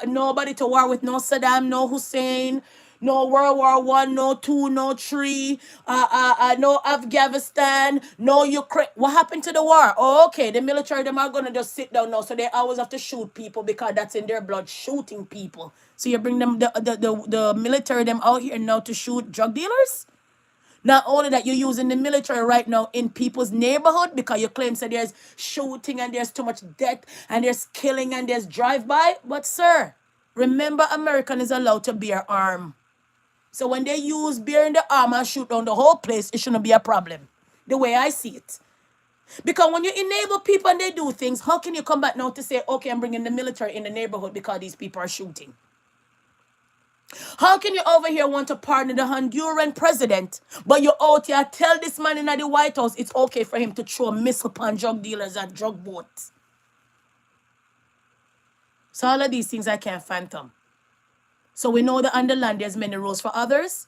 nobody to war with. No Saddam, no Hussein, no World War I, no 2, no 3, no Afghanistan, no Ukraine. What happened to the war? Oh, okay, the military them are gonna just sit down now. So they always have to shoot people because that's in their blood, shooting people. So you bring them the military them out here now to shoot drug dealers? Not only that, you're using the military right now in people's neighborhood because you claim that there's shooting and there's too much death and there's killing and there's drive-by. But sir, remember American is allowed to bear arm. So when they use bearing the arm and shoot down the whole place, it shouldn't be a problem. The way I see it. Because when you enable people and they do things, how can you come back now to say, okay, I'm bringing the military in the neighborhood because these people are shooting? How can you over here want to pardon the Honduran president, but you out here tell this man in the White House it's okay for him to throw a missile upon drug dealers and drug boats? So all of these things I can't phantom. So we know that on the land there's many rules for others.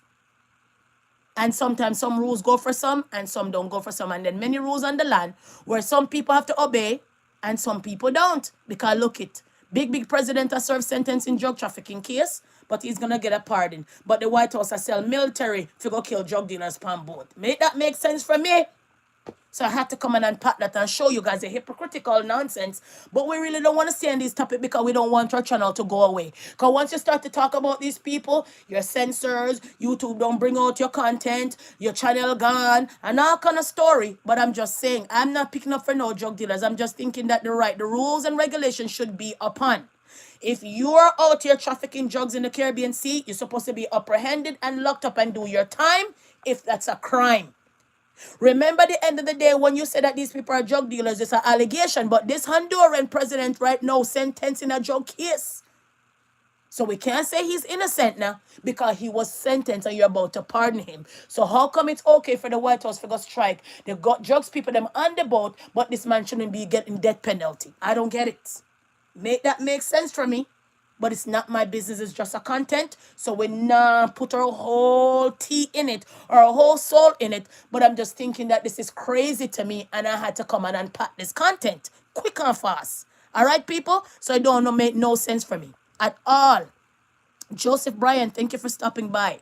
And sometimes some rules go for some and some don't go for some. And then many rules on the land where some people have to obey And some people don't. Because look it, big president has served sentence in drug trafficking case, but he's gonna get a pardon. But the White House has sell military to go kill drug dealers on board. Make that make sense for me? So I had to come and unpack that and show you guys the hypocritical nonsense. But we really don't want to stay on this topic because we don't want our channel to go away. Because once you start to talk about these people, your censors, YouTube don't bring out your content, your channel gone, and all kind of story. But I'm just saying, I'm not picking up for no drug dealers. I'm just thinking that the rules and regulations should be upon. If you're out here trafficking drugs in the Caribbean Sea, you're supposed to be apprehended and locked up and do your time if that's a crime. Remember the end of the day when you say that these people are drug dealers, it's an allegation. But this Honduran president right now sentenced in a drug case. So we can't say he's innocent now because he was sentenced and you're about to pardon him. So how come it's okay for the White House to go strike? They got drugs people them on the boat, but this man shouldn't be getting death penalty. I don't get it. Make that make sense for me. But it's not my business, it's just a content. So we not put our whole tea in it or our whole soul in it. But I'm just thinking that this is crazy to me and I had to come and unpack this content quick and fast. All right, people? So it don't make no sense for me at all. Joseph Bryan, thank you for stopping by.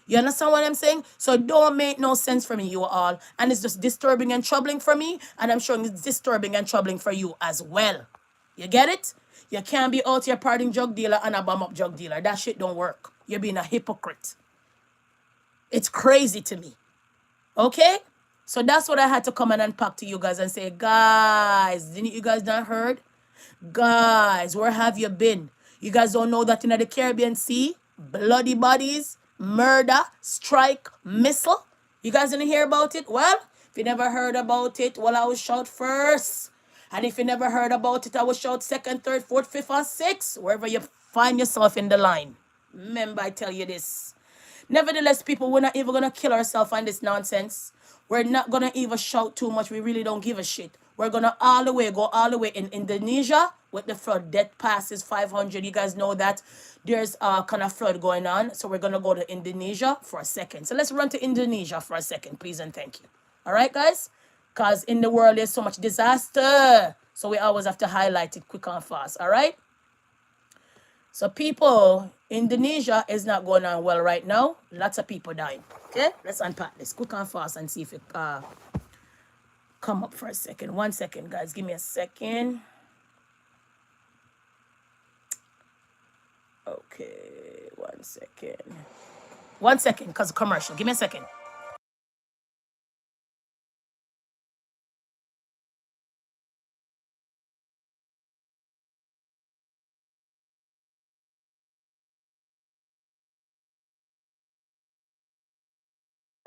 You understand what I'm saying? So it don't make no sense for me, you all. And it's just disturbing and troubling for me. And I'm sure it's disturbing and troubling for you as well. You get it? You can't be out here partying drug dealer and a bomb up drug dealer. That shit don't work. You're being a hypocrite. It's crazy to me. Okay? So that's what I had to come and unpack to you guys and say, guys, didn't you guys not heard? Guys, where have you been? You guys don't know that in the Caribbean Sea, bloody bodies, murder, strike, missile. You guys didn't hear about it? Well, if you never heard about it, well, I will shout first. And if you never heard about it, I will shout second, third, fourth, fifth, or sixth, wherever you find yourself in the line. Remember, I tell you this. Nevertheless, people, we're not even going to kill ourselves on this nonsense. We're not going to even shout too much. We really don't give a shit. We're going to go all the way in Indonesia with the flood. Death passes 500. You guys know that there's a kind of flood going on. So we're going to go to Indonesia for a second. So let's run to Indonesia for a second, please and thank you. All right, guys? Because in the world, there's so much disaster. So we always have to highlight it quick and fast. All right? So people, Indonesia is not going on well right now. Lots of people dying. Okay? Let's unpack this quick and fast and see if it come up for a second. 1 second, guys. Give me a second. Okay. 1 second. 1 second, because commercial. Give me a second.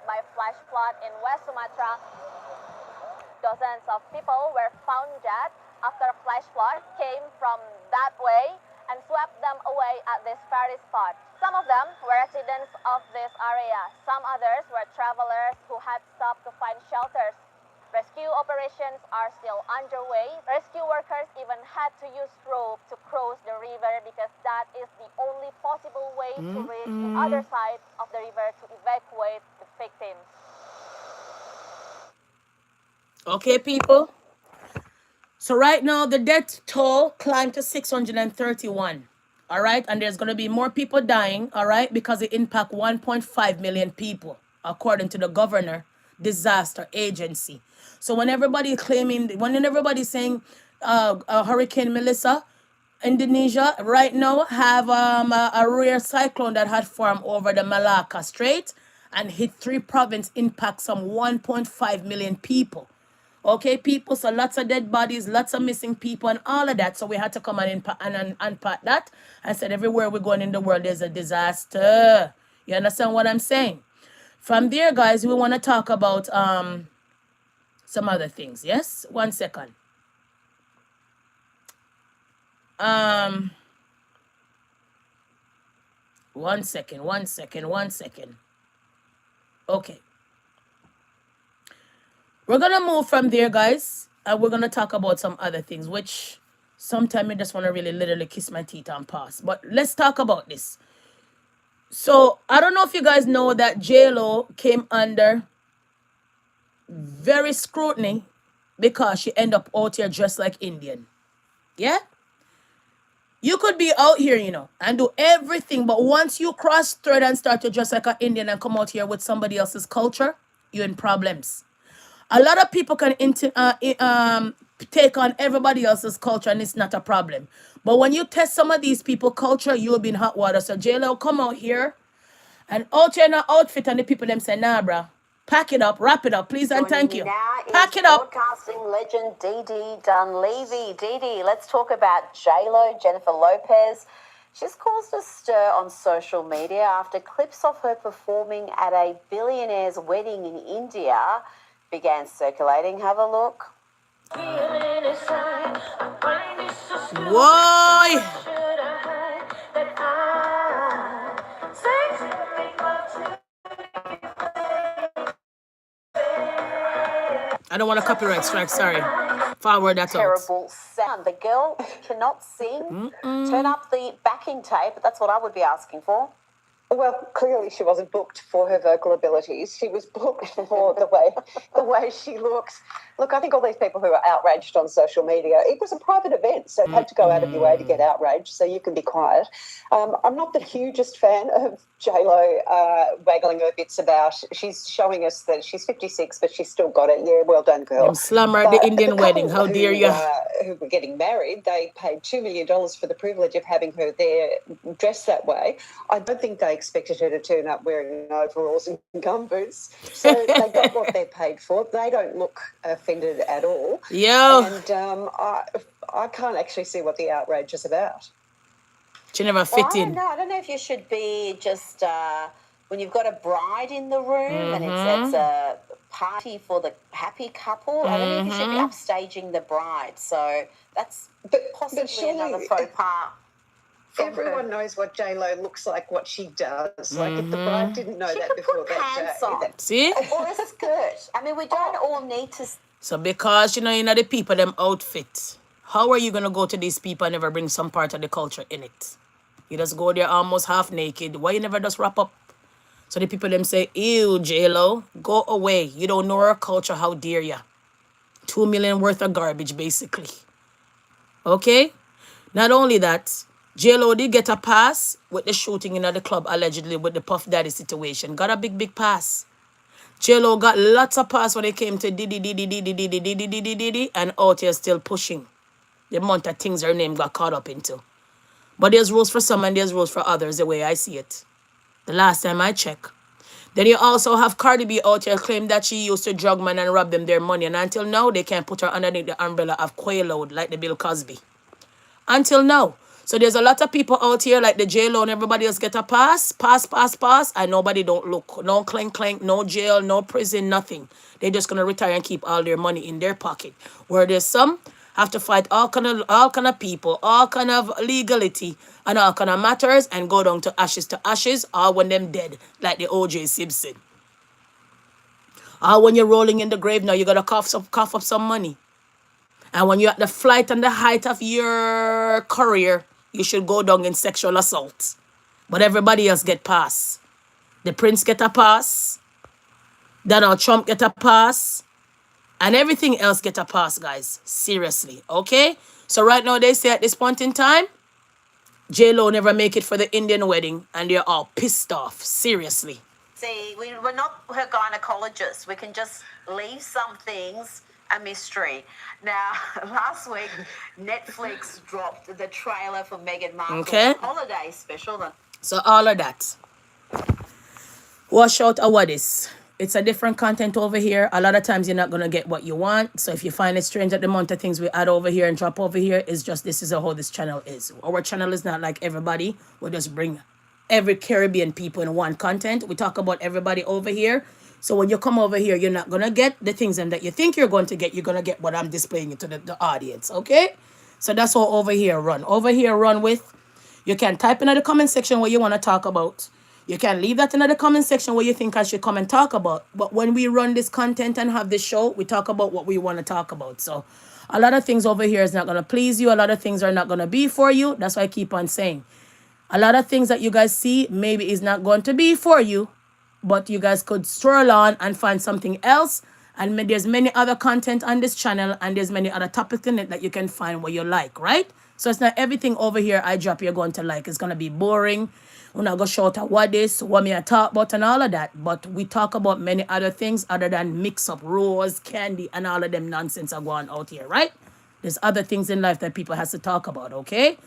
By flash flood in West Sumatra, dozens of people were found dead after a flash flood came from that way and swept them away at this very spot. Some of them were residents of this area. Some others were travelers who had stopped to find shelters. Rescue operations are still underway. Rescue workers even had to use rope to cross the river because that is the only possible way to reach the other side of the river to evacuate the victims. Okay, people. So right now, the death toll climbed to 631. All right, and there's going to be more people dying, all right, because it impacts 1.5 million people, according to the governor disaster agency. So when everybody's saying Hurricane Melissa, Indonesia right now have a rare cyclone that had formed over the Malacca Strait and hit 3 provinces, impact some 1.5 million people. Okay, people, so lots of dead bodies, lots of missing people and all of that. So we had to come and unpack that and said everywhere we're going in the world, there's a disaster. You understand what I'm saying? From there, guys, we want to talk about some other things. Yes? 1 second. One second. Okay. We're going to move from there, guys. And we're going to talk about some other things, which sometimes I just want to really literally kiss my teeth and pass. But let's talk about this. So, I don't know if you guys know that J-Lo came under very scrutiny because she end up out here dressed like Indian. Yeah? You could be out here, you know, and do everything, but once you cross thread and start to dress like an Indian and come out here with somebody else's culture, you're in problems. A lot of people can take on everybody else's culture and it's not a problem. But when you test some of these people culture, you'll be in hot water. So JLo, come out here and out here in an outfit and the people them say, nah, bruh, pack it up, wrap it up, please and thank you. Now Pack is it up. broadcasting legend Dee Dee Dunleavy. Dee Dee, let's talk about JLo, Jennifer Lopez. She's caused a stir on social media after clips of her performing at a billionaire's wedding in India began circulating. Have a look. Why? I don't want a copyright strike, sorry. Forward that out. Terrible sound. The girl cannot sing. Turn up the backing tape. That's what I would be asking for. Well, clearly she wasn't booked for her vocal abilities. She was booked for the way she looks. Look, I think all these people who are outraged on social media, it was a private event, so you had to go out of your way to get outraged, so you can be quiet. I'm not the hugest fan of JLo waggling her bits about. She's showing us that she's 56, but she's still got it. Yeah, well done, girl. Slammer at the Indian wedding. How dare you? Who were getting married, they paid $2 million for the privilege of having her there dressed that way. I don't think they expected her to turn up wearing overalls and gumboots. So they got what they paid for. They don't look offended at all. Yo. And I can't actually see what the outrage is about. She never fit in. I don't know if you should be just when you've got a bride in the room and it's a party for the happy couple. I don't know if you should be upstaging the bride. So that's possibly another faux pas. Everyone knows what JLo looks like, what she does. Like, if the bride didn't know that before that day. See? Or a skirt. I mean, we don't all need to... So because, you know the people, them outfit, how are you going to go to these people and never bring some part of the culture in it? You just go there almost half naked. Why you never just wrap up? So the people, them say, ew, JLo, go away. You don't know our culture, how dare ya? 2 million worth of garbage, basically. Okay? Not only that, JLo did get a pass with the shooting in the club, allegedly, with the Puff Daddy situation. Got a big pass. JLo got lots of pass when it came to Diddy, and out here still pushing. The amount of things her name got caught up into. But there's rules for some and there's rules for others, the way I see it. The last time I checked. Then you also have Cardi B out here claim that she used to drug man and rob them their money. And until now, they can't put her underneath the umbrella of Quaalude like the Bill Cosby. Until now. So there's a lot of people out here like the JLo and everybody else get a pass, and nobody don't look. No clank, no jail, no prison, nothing. They're just going to retire and keep all their money in their pocket. Where there's some have to fight all kind of people, all kind of legality, and all kind of matters, and go down to ashes, or when them dead, like the O.J. Simpson. Or when you're rolling in the grave now, you got to cough up some money. And when you're at the flight and the height of your career, you should go down in sexual assault. But everybody else get pass. The Prince get a pass. Donald Trump get a pass. And everything else get a pass, guys. Seriously, okay? So right now they say at this point in time, JLo never make it for the Indian wedding. And they're all pissed off. Seriously. See, we're not her gynecologist. We can just leave some things a mystery. Now, last week, Netflix dropped the trailer for Meghan Markle's holiday special. So all of that. Wash out what is. It's a different content over here. A lot of times you're not going to get what you want. So if you find it strange that the amount of things we add over here and drop over here is just, this is how this channel is. Our channel is not like everybody. We just bring every Caribbean people in one content. We talk about everybody over here. So when you come over here, you're not going to get the things that you think you're going to get. You're going to get what I'm displaying to the audience, okay? So that's all over here run. Over here run with, you can type in the comment section what you want to talk about. You can leave that in the comment section what you think I should come and talk about. But when we run this content and have this show, we talk about what we want to talk about. So a lot of things over here is not going to please you. A lot of things are not going to be for you. That's why I keep on saying. A lot of things that you guys see maybe is not going to be for you. But you guys could stroll on and find something else And there's many other content on this channel, and there's many other topics in it that you can find where you like, right? So it's not everything over here I drop you're going to like. It's going to be boring. We're not going to shout out what this, what me I talk about and all of that. But we talk about many other things other than mix up rose, candy, and all of them nonsense are going out here, right? There's other things in life that people has to talk about, okay?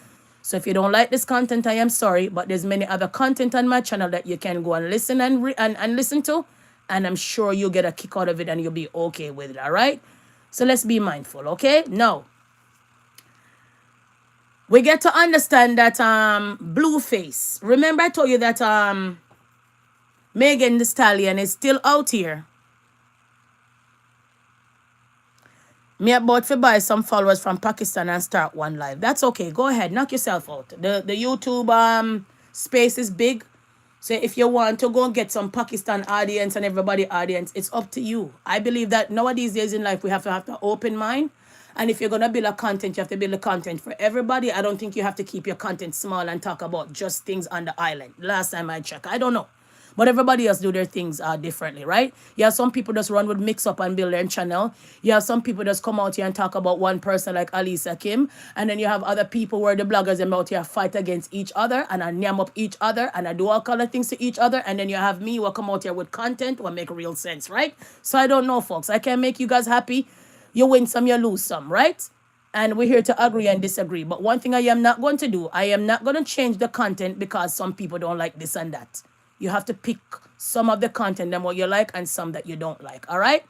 So if you don't like this content, I am sorry, but there's many other content on my channel that you can go and listen and listen to, and I'm sure you'll get a kick out of it and you'll be okay with it, all right? So let's be mindful, okay? Now, we get to understand that Blueface. Remember I told you that Megan Thee Stallion is still out here. Me about to buy some followers from Pakistan and start one live. That's okay. Go ahead. Knock yourself out. The YouTube space is big. So if you want to go and get some Pakistan audience and everybody audience, it's up to you. I believe that nowadays days in life, we have to have an open mind. And if you're going to build a content, you have to build a content for everybody. I don't think you have to keep your content small and talk about just things on the island. Last time I checked, I don't know. But everybody else do their things differently, right? You have some people just run with mix up and build their channel. You have some people just come out here and talk about one person like Alisa Kim. And then you have other people where the bloggers and out here fight against each other and I name up each other and I do all kind of things to each other. And then you have me who come out here with content will make real sense, right? So I don't know, folks. I can make you guys happy. You win some, you lose some, right? And we're here to agree and disagree. But one thing I am not going to do, I am not going to change the content because some people don't like this and that. You have to pick some of the content and what you like and some that you don't like, all right?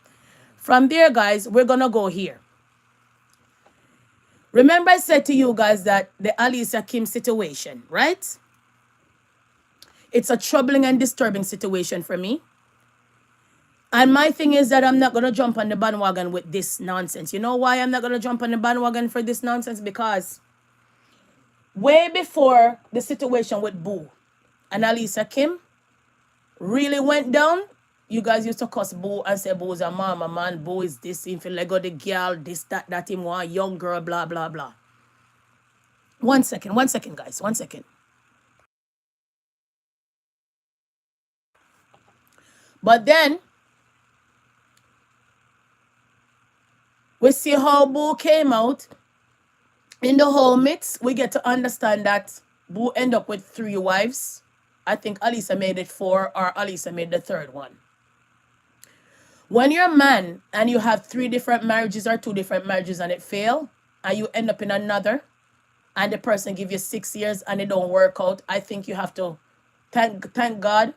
From there, guys, we're going to go here. Remember I said to you guys that the Alisa Kim situation, right? It's a troubling and disturbing situation for me. And my thing is that I'm not going to jump on the bandwagon with this nonsense. You know why I'm not going to jump on the bandwagon for this nonsense? Because way before the situation with Boo and Alisa Kim really went down, you guys used to cuss Boo and say Boo's a mama, man. Boo is this, him feel like the girl, this, that him want, young girl, blah, blah, blah. One second, guys, 1 second. But then, we see how Boo came out. In the whole mix, we get to understand that Boo end up with 3 wives. I think Alisa made it 4 or Alisa made the 3rd one. When you're a man and you have 3 different marriages or 2 different marriages and it fail, and you end up in another, and the person give you 6 years and it don't work out, I think you have to thank God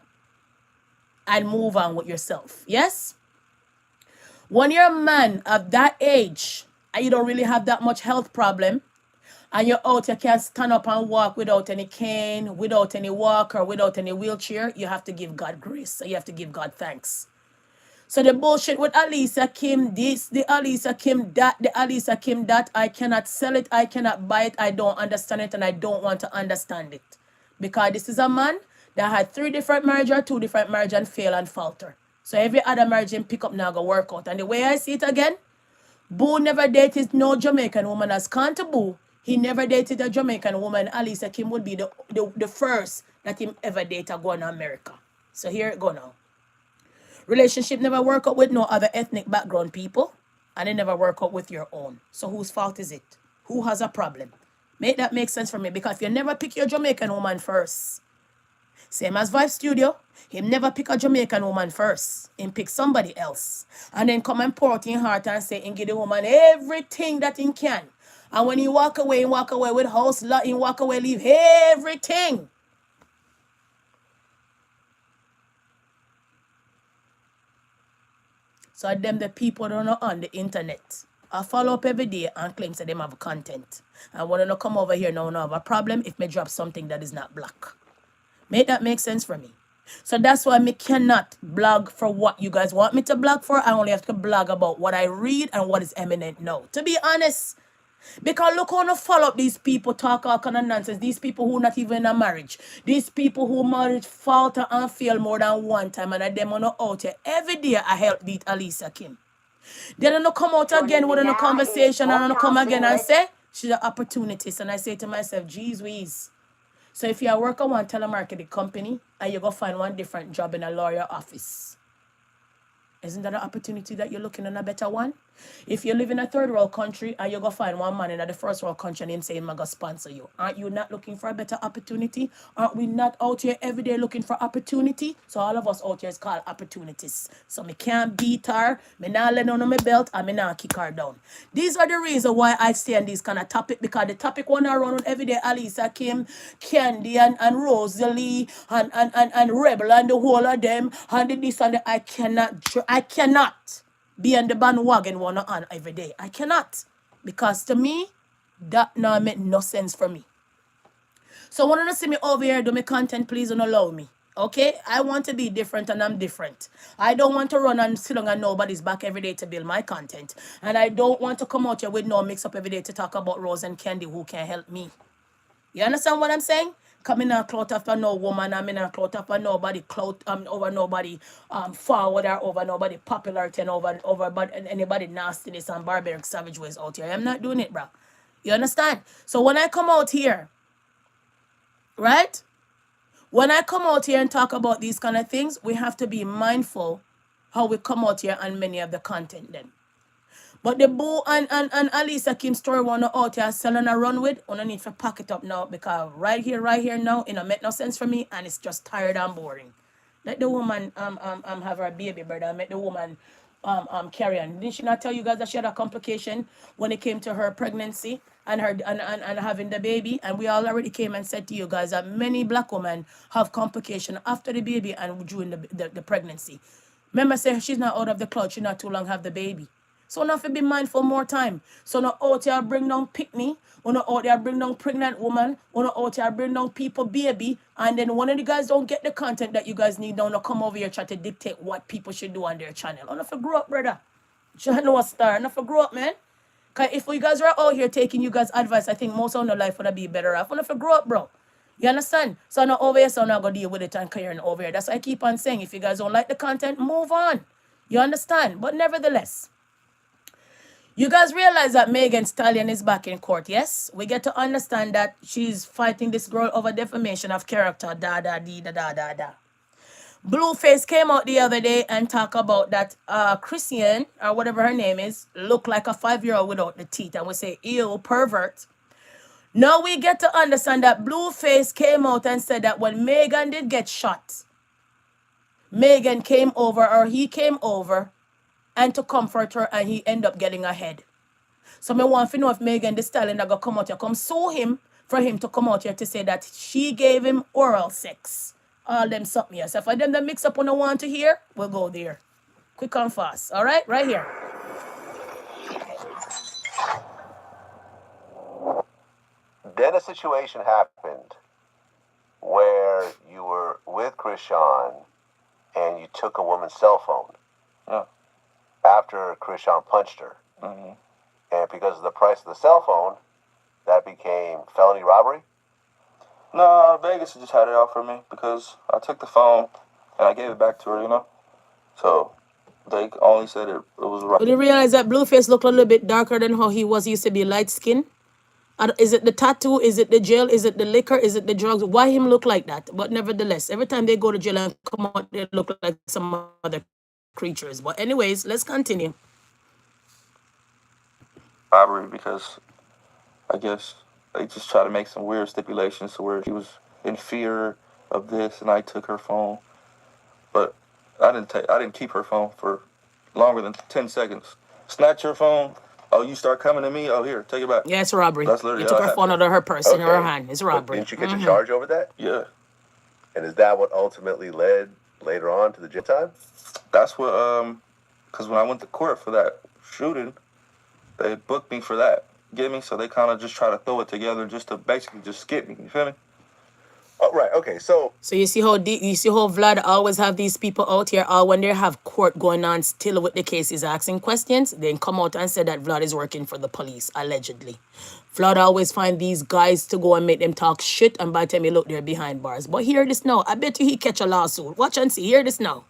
and move on with yourself. Yes? When you're a man of that age and you don't really have that much health problem, and you're out, you can't stand up and walk without any cane, without any walker, without any wheelchair, you have to give God grace. You have to give God thanks. So the bullshit with Alisa Kim, this, the Alisa Kim, that, the Alisa Kim, that, I cannot sell it, I cannot buy it, I don't understand it, and I don't want to understand it. Because this is a man that had 3 different marriages or 2 different marriages and fail and falter. So every other marriage him pick up now go work out. And the way I see it again, Boo never dated no Jamaican woman. As gone to Boo, he never dated a Jamaican woman. Alisa Kim would be the first that him ever date a go to America. So here it go now. Relationship never work out with no other ethnic background people. And it never work out with your own. So whose fault is it? Who has a problem? Make that make sense for me. Because if you never pick your Jamaican woman first, same as Vibe Studio, him never pick a Jamaican woman first. Him pick somebody else. And then come and pour out in heart and say, and give the woman everything that he can. And when he walk away with house lot, he walk away, leave everything. So them the people don't know on the internet. I follow up every day and claim that them have content. I want to come over here now and have a problem if me drop something that is not black. Make that make sense for me. So that's why me cannot blog for what you guys want me to blog for. I only have to blog about what I read and what is eminent now. To be honest. Because look how no follow up these people talk all kind of nonsense. These people who not even in a marriage. These people who marriage falter and fail more than one time. And them on out here. Every day I help beat Alisa Kim. They don't come out again with a conversation and don't come again and say she's an opportunist. And I say to myself, geez whiz. So if you work at one telemarketing company and you go find one different job in a lawyer office, Isn't that an opportunity that you're looking on a better one? If you live in a third world country and you go find one man in the first world country and him saying, I'm going to sponsor you, aren't you not looking for a better opportunity? Aren't we not out here every day looking for opportunity? So all of us out here is called opportunities. So me can't beat her, me not let on my belt, and me not kick her down. These are the reasons why I stay on this kind of topic, because the topic one I run on every day, Alisa, Kim, Candy, and Rosalie, and Rebel, and the whole of them, and the this and the, I cannot be on the bandwagon one on every day. I cannot. Because to me, that now make no sense for me. So when you see me over here do my content, please don't allow me. Okay? I want to be different and I'm different. I don't want to run and sit on nobody's back every day to build my content. And I don't want to come out here with no mix up every day to talk about Rose and Candy who can help me. You understand what I'm saying? Coming out clout after no woman, I'm in a clout after nobody clout over nobody forward or over nobody popularity and over but anybody nastiness and barbaric savage ways out here. I'm not doing it, bro. You understand? So when I come out here, right? When I come out here and talk about these kind of things, we have to be mindful how we come out here and many of the content then. But the Boo and Alisa Kim story wanna out here selling a run with, I need to pack it up now because right here now, it don't make no sense for me and it's just tired and boring. Let the woman have her baby brother, make the woman carry on. Didn't she not tell you guys that she had a complication when it came to her pregnancy and her and having the baby? And we all already came and said to you guys that many black women have complication after the baby and during the pregnancy. Remember, say she's not out of the cloud, she not too long have the baby. So now to be mindful more time. So now out here bring down picnic, when out there bring down pregnant woman, when out here bring down people baby, and then one of the guys don't get the content that you guys need, don't come over here try to dictate what people should do on their channel. Enough to grow up, brother. You know a star, enough to grow up, man. Cause if you guys are out here taking you guys' advice, I think most of your life would be better off. Enough to grow up, bro. You understand? So now over here, so I'm not gonna deal with it and carrying over here. That's why I keep on saying, if you guys don't like the content, move on. You understand? But nevertheless, you guys realize that Megan Stallion is back in court, yes? We get to understand that she's fighting this girl over defamation of character, da. Blueface came out the other day and talked about that Christian, or whatever her name is, look like a 5-year-old without the teeth. And we say, ew, pervert. Now we get to understand that Blueface came out and said that when Megan did get shot, Megan came over, or he came over, and to comfort her, and he ended up getting ahead. So me want to know if Megan Thee Stallion that go come out here, come sue him for him to come out here to say that she gave him oral sex. All them something here. So for them that mix up on the want to hear, we'll go there. Quick and fast. All right? Right here. Then a situation happened where you were with Krishan and you took a woman's cell phone. Oh. After Krishan punched her. Mm-hmm. And because of the price of the cell phone, that became felony robbery? No, Vegas just had it out for me because I took the phone and I gave it back to her, you know? So they only said it was right. Did you realize that Blueface looked a little bit darker than how he was? He used to be light skinned. Is it the tattoo? Is it the jail? Is it the liquor? Is it the drugs? Why him look like that? But nevertheless, every time they go to jail and come out, they look like some other creatures. But anyways, let's continue. Robbery because I guess they just try to make some weird stipulations to where she was in fear of this and I took her phone. But I didn't keep her phone for longer than 10 seconds. Snatch your phone. Oh, you start coming to me? Oh, here, take it back. Yeah, it's robbery. That's literally you took her phone out of her purse in her hand. It's robbery. But didn't you get your charge over that? Yeah. And is that what ultimately led later on to the jail time? That's what, because when I went to court for that shooting, they booked me for that. Get me? So they kind of just try to throw it together just to basically just skip me. You feel me? Oh, right. Okay. So you see how Vlad always have these people out here, all when they have court going on still with the cases asking questions, then come out and say that Vlad is working for the police, allegedly. Vlad always find these guys to go and make them talk shit, and by the time you look, they're behind bars. But hear this now. I bet you he catch a lawsuit. Watch and see. Hear this now.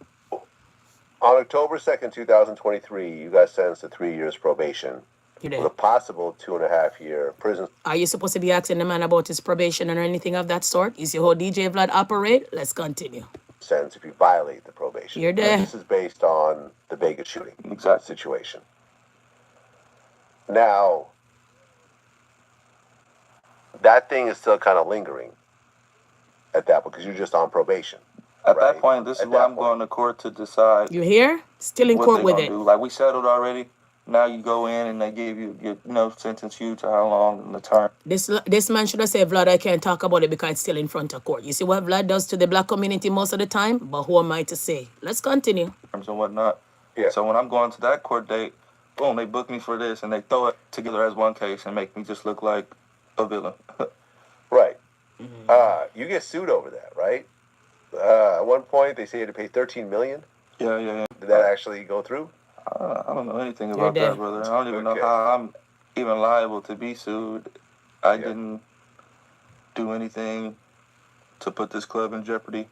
On October 2nd, 2023, you got sentenced to 3 years probation. With a possible 2.5-year prison. Are you supposed to be asking the man about his probation or anything of that sort? You see how DJ Vlad operate? Let's continue. sentence if you violate the probation. You're there. This is based on the Vegas shooting Exactly. situation. Now, that thing is still kind of lingering at that point because you're just on probation. At right? that point, this is At why that I'm going to court to decide You hear? Still in what court they with gonna it. do. Like we settled already. Now you go in and they give you sentence you to how long in the term. This man should have said, Vlad, I can't talk about it because it's still in front of court. You see what Vlad does to the black community most of the time? But who am I to say? Let's continue. And whatnot. Yeah. So when I'm going to that court date, boom, they book me for this and they throw it together as one case and make me just look like a villain. Right. You get sued over that, right? At one point, they say you had to pay $13 million. Yeah. Did that actually go through? I don't know anything You're about dead. that, brother. I don't even know Okay. how I'm even liable to be sued. I didn't do anything to put this club in jeopardy.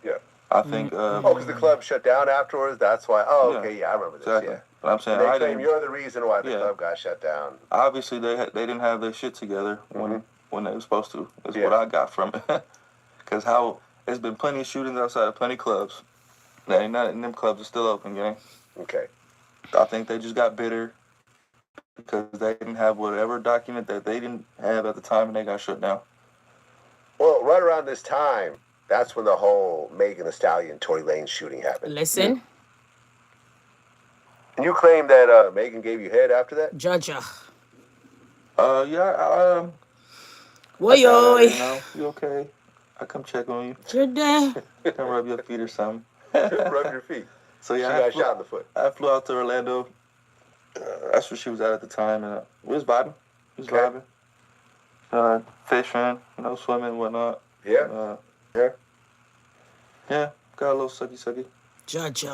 Yeah. I think. Because the club shut down afterwards. That's why. Oh, Yeah. okay. Yeah, I remember this. Exactly. Yeah. But I'm saying And I they claim didn't. you're the reason why the Yeah. club got shut down. Obviously, they didn't have their shit together when they were supposed to. Is Yeah. what I got from it. Because how there's been plenty of shootings outside of plenty of clubs. That ain't not, and them clubs are still open, gang. Okay. I think they just got bitter because they didn't have whatever document that they didn't have at the time, and they got shut down. Well, right around this time, that's when the whole Megan Thee Stallion, Tory Lanez shooting happened. Listen. And you claim that Megan gave you head after that? Judge. Yeah. Oi, oi. You know, you okay? I come check on you. You're there. Come rub your feet or something. Rub your feet. So yeah, She got shot in the foot. I flew out to Orlando. That's where she was at the time, and we was vibing. Fishing, swimming and whatnot. Yeah. Yeah, got a little sucky. Judge.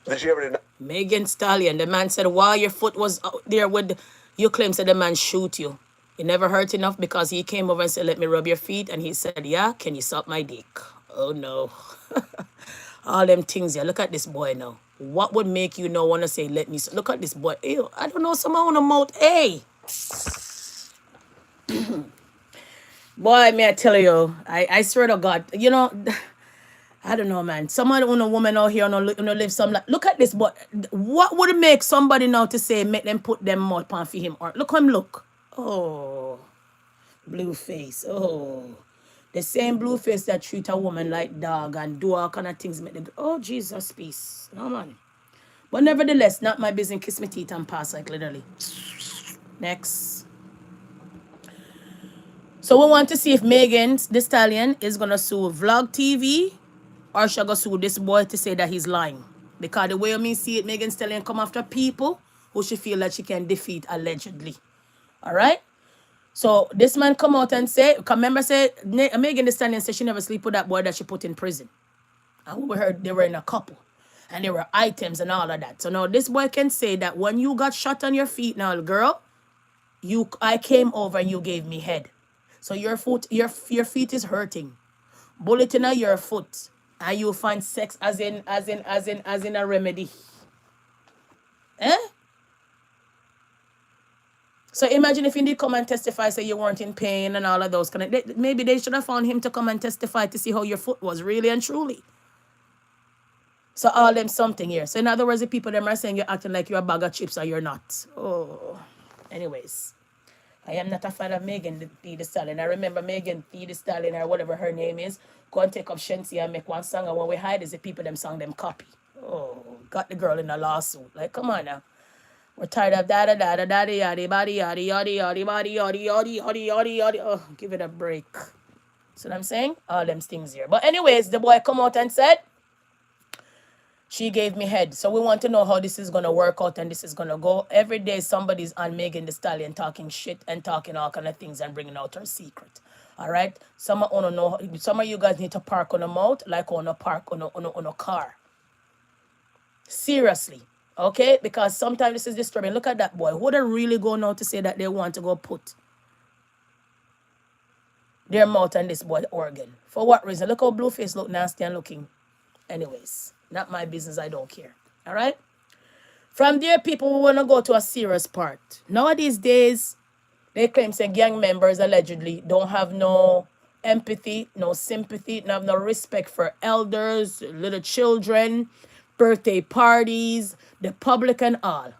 Did you ever deny? Megan Stallion. The man said while your foot was out there with you claim said the man shoot you. It never hurt enough because he came over and said, let me rub your feet. And he said, yeah, can you suck my dick? Oh, no. All them things here. Look at this boy now. What would make you not want to say, let me... Look at this boy. Ew, I don't know, someone on the mouth. Hey. Boy, may I tell you, I swear to God, I don't know, man. Someone on a woman out here live some... Look at this boy. What would make somebody now to say, make them put them mouth on for him? Or look him look. Oh, blue face. Oh, the same blue face that treat a woman like dog and do all kind of things. Oh, Jesus, peace. No, man. But nevertheless, not my business. Kiss me teeth and pass like literally. Next. So we want to see if Megan Thee Stallion is going to sue Vlog TV or she'll go sue this boy to say that he's lying. Because the way I see it, Megan Thee Stallion come after people who she feel that she can defeat allegedly. All right. So this man come out and say, remember say, Megan Thee Stallion said she never sleep with that boy that she put in prison. And we heard they were in a couple. And there were items and all of that. So now this boy can say that when you got shot on your feet now, girl, I came over and you gave me head. So your feet is hurting. Bullet in your foot. And you find sex as in a remedy. Eh? So imagine if he did come and testify, say you weren't in pain and all of those kind of... Maybe they should have found him to come and testify to see how your foot was, really and truly. So all them something here. So in other words, the people them are saying you're acting like you're a bag of chips or you're not. Oh. Anyways. I am not a fan of Megan Thee Stallion. I remember Megan Thee Stallion or whatever her name is. Go and take up Shensi and make one song. And when we hide is the people them song them copy. Oh. Got the girl in a lawsuit. Like, come on now. We're tired of da da da da da da body yada yada yada body yada yada yada yada yada. Oh, give it a break. See what I'm saying? All them things here. But anyways, the boy come out and said she gave me head. So we want to know how this is gonna work out and this is gonna go. Every day somebody's on Megan Thee Stallion talking shit and talking all kind of things and bringing out her secret. All right. Some of you guys need to park on a mouth like on a park on a car. Seriously. Okay, because sometimes this is disturbing. Look at that boy. Who they really go now to say that they want to go put their mouth on this boy organ? For what reason? Look how Blueface look nasty and looking. Anyways, not my business. I don't care. All right. From there, people want to go to a serious part. Nowadays days, they claim say gang members allegedly don't have no empathy, no sympathy, no have no respect for elders, little children, birthday parties, the public and all.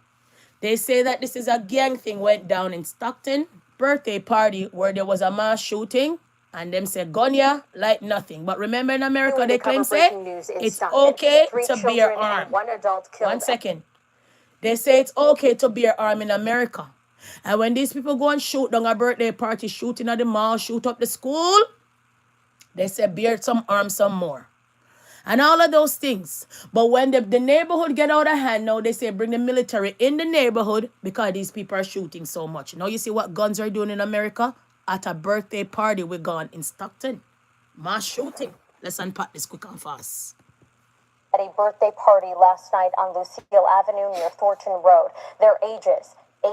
They say that this is a gang thing went down in Stockton, birthday party where there was a mass shooting, and them said Gonya like nothing. But remember in America they claim say it's okay to bear arms. One second. They say it's okay to bear arm in America. And when these people go and shoot down a birthday party, shooting at the mall, shoot up the school, they say bear some arms some more. And all of those things. But when the neighborhood get out of hand now, they say bring the military in the neighborhood because these people are shooting so much. Now you see what guns are doing in America? At a birthday party we gone in Stockton. Mass shooting. Let's unpack this quick and fast. At a birthday party last night on Lucille Avenue near Thornton Road. Their ages 8,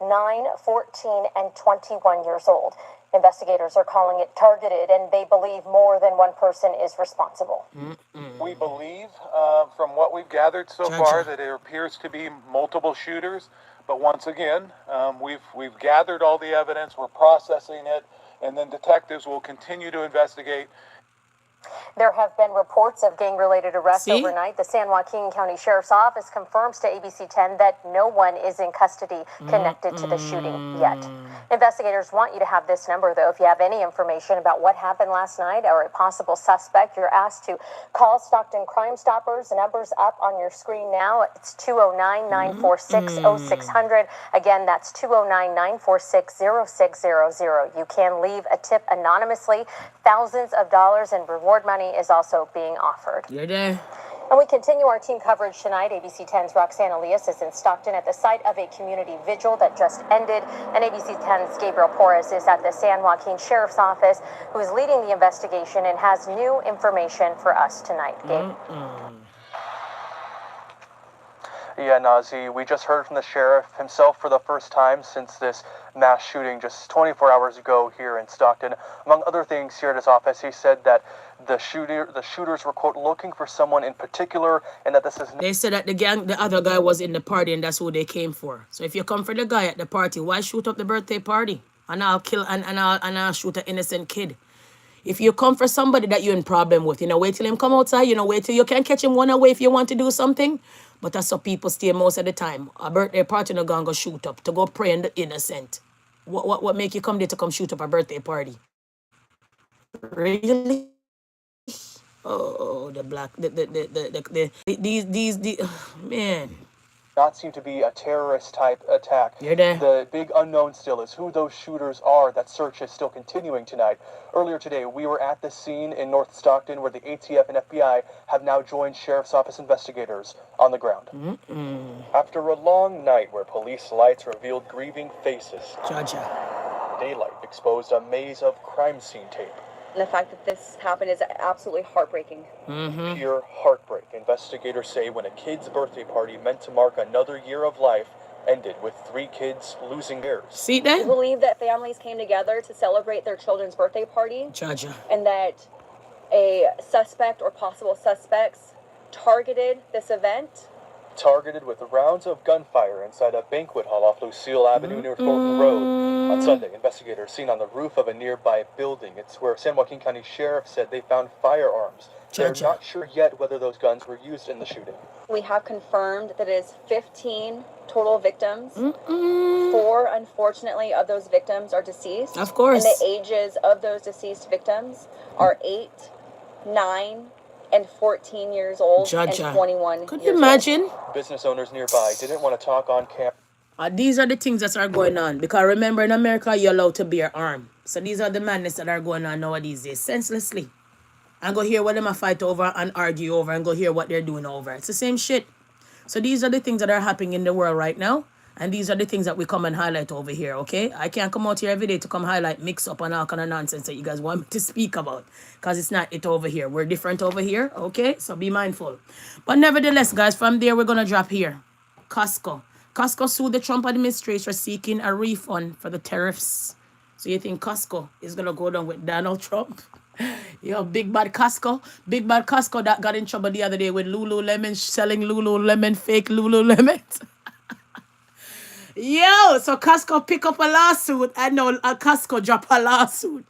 9, 14, and 21 years old. Investigators are calling it targeted, and they believe more than one person is responsible. We believe, from what we've gathered so far, that there appears to be multiple shooters. But once again, we've gathered all the evidence, we're processing it, and then detectives will continue to investigate. There have been reports of gang-related arrests overnight. The San Joaquin County Sheriff's Office confirms to ABC 10 that no one is in custody connected to the shooting yet. Investigators want you to have this number, though. If you have any information about what happened last night or a possible suspect, you're asked to call Stockton Crime Stoppers. The number's up on your screen now. It's 209-946-0600. Again, that's 209-946-0600. You can leave a tip anonymously. Thousands of dollars in reward money is also being offered. You're there. And we continue our team coverage tonight. ABC 10's Roxanne Elias is in Stockton at the site of a community vigil that just ended. And ABC 10's Gabriel Porras is at the San Joaquin Sheriff's Office, who is leading the investigation and has new information for us tonight. Gabe? Yeah, Nazi, we just heard from the sheriff himself for the first time since this mass shooting just 24 hours ago here in Stockton. Among other things here at his office, he said that the shooters were, quote, looking for someone in particular, and that this is... They said that the other guy was in the party and that's who they came for. So if you come for the guy at the party, why shoot up the birthday party? And I'll kill and I'll shoot an innocent kid. If you come for somebody that you're in problem with, you know, wait till him come outside, you know, wait till you can catch him one away if you want to do something. But that's how people stay most of the time. A birthday party no gonna go shoot up, to go pray on the innocent. What make you come there to come shoot up a birthday party? Really? Oh, the black, these, man. Not seem to be a terrorist type attack. You're there. The big unknown still is who those shooters are. That search is still continuing tonight. Earlier today, we were at the scene in North Stockton where the ATF and FBI have now joined Sheriff's Office investigators on the ground. After a long night where police lights revealed grieving faces, daylight exposed a maze of crime scene tape. And the fact that this happened is absolutely heartbreaking. Pure heartbreak. Investigators say when a kid's birthday party meant to mark another year of life ended with 3 kids losing theirs. See that? We believe that families came together to celebrate their children's birthday party. And that a suspect or possible suspects targeted this event. Targeted with rounds of gunfire inside a banquet hall off Lucille Avenue near Thornton Road. On Sunday, investigators seen on the roof of a nearby building. It's where San Joaquin County Sheriff said they found firearms. They're not sure yet whether those guns were used in the shooting. We have confirmed that it is 15 total victims. 4, unfortunately, of those victims are deceased. Of course. And the ages of those deceased victims are 8, 9, and 14 years old and 21 Could you imagine? Business owners nearby didn't want to talk on camera. These are the things that are going on. Because remember, in America, you're allowed to bear arm. So these are the madness that are going on nowadays, senselessly. And go hear what them a fight over and argue over and go hear what they're doing over. It's the same shit. So these are the things that are happening in the world right now. And these are the things that we come and highlight over here, okay? I can't come out here every day to come highlight, mix up and all kind of nonsense that you guys want me to speak about. Because it's not it over here. We're different over here, okay? So be mindful. But nevertheless, guys, from there, we're going to drop here. Costco. Costco sued the Trump administration seeking a refund for the tariffs. So you think Costco is going to go down with Donald Trump? Yo, big bad Costco. Big bad Costco that got in trouble the other day with Lululemon, selling Lululemon, fake Lululemon. Yo, so Costco pick up a lawsuit and now Costco drop a lawsuit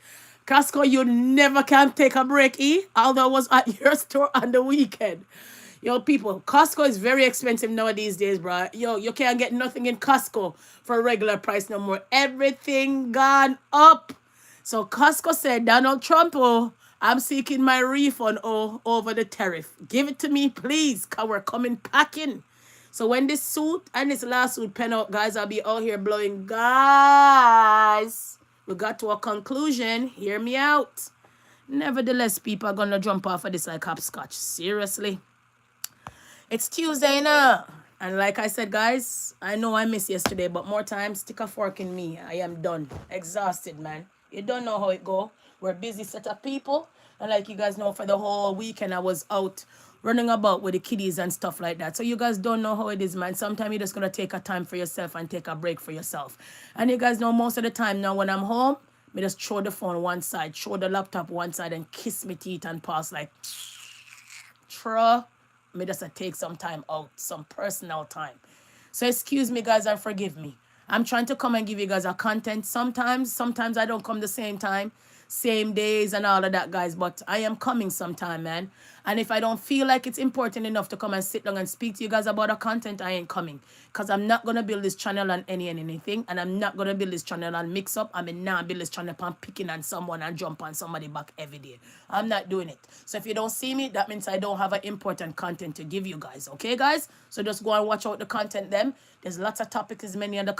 Costco, you never can take a break, although I was at your store on the weekend. Yo, people, Costco is very expensive nowadays days, bro. Yo, you can't get nothing in Costco for a regular price no more. Everything gone up. So Costco said, Donald Trump, I'm seeking my refund, over the tariff. Give it to me, please, because we're coming packing. So when this suit and this lawsuit pen out, guys, I'll be out here blowing. Guys, we got to a conclusion. Hear me out. Nevertheless, people are going to jump off of this like hopscotch. Seriously. It's Tuesday now. And like I said, guys, I know I missed yesterday, but more time, stick a fork in me. I am done. Exhausted, man. You don't know how it go. We're a busy set of people. And like you guys know, for the whole weekend, I was out running about with the kiddies and stuff like that. So you guys don't know how it is, man. Sometimes you're just going to take a time for yourself and take a break for yourself. And you guys know most of the time now when I'm home, me just throw the phone one side, throw the laptop one side and kiss me teeth and pass like, me just take some time out, some personal time. So excuse me, guys, and forgive me. I'm trying to come and give you guys a content sometimes I don't come the same time, same days and all of that, guys, but I am coming sometime, man. And if I don't feel like it's important enough to come and sit down and speak to you guys about a content, I ain't coming. Because I'm not going to build this channel on anything. And I'm not going to build this channel on mix up. I'm not build this channel on picking on someone and jump on somebody back every day. I'm not doing it. So if you don't see me, that means I don't have an important content to give you guys. Okay, guys? So just go and watch out the content them. There's lots of topics, as many of the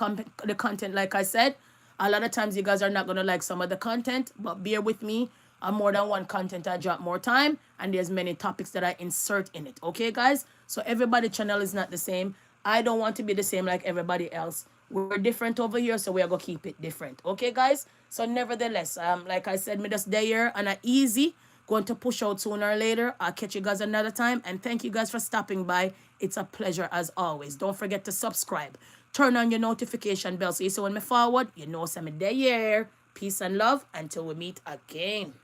content, like I said. A lot of times you guys are not going to like some of the content, but bear with me. On more than one content, I drop more time, and there's many topics that I insert in it. Okay, guys? So everybody's channel is not the same. I don't want to be the same like everybody else. We're different over here, so we're going to keep it different. Okay, guys? So nevertheless, like I said, me just there and I easy. Going to push out sooner or later. I'll catch you guys another time, and thank you guys for stopping by. It's a pleasure as always. Don't forget to subscribe. Turn on your notification bell so you see when me forward, you know I'm there. Peace and love until we meet again.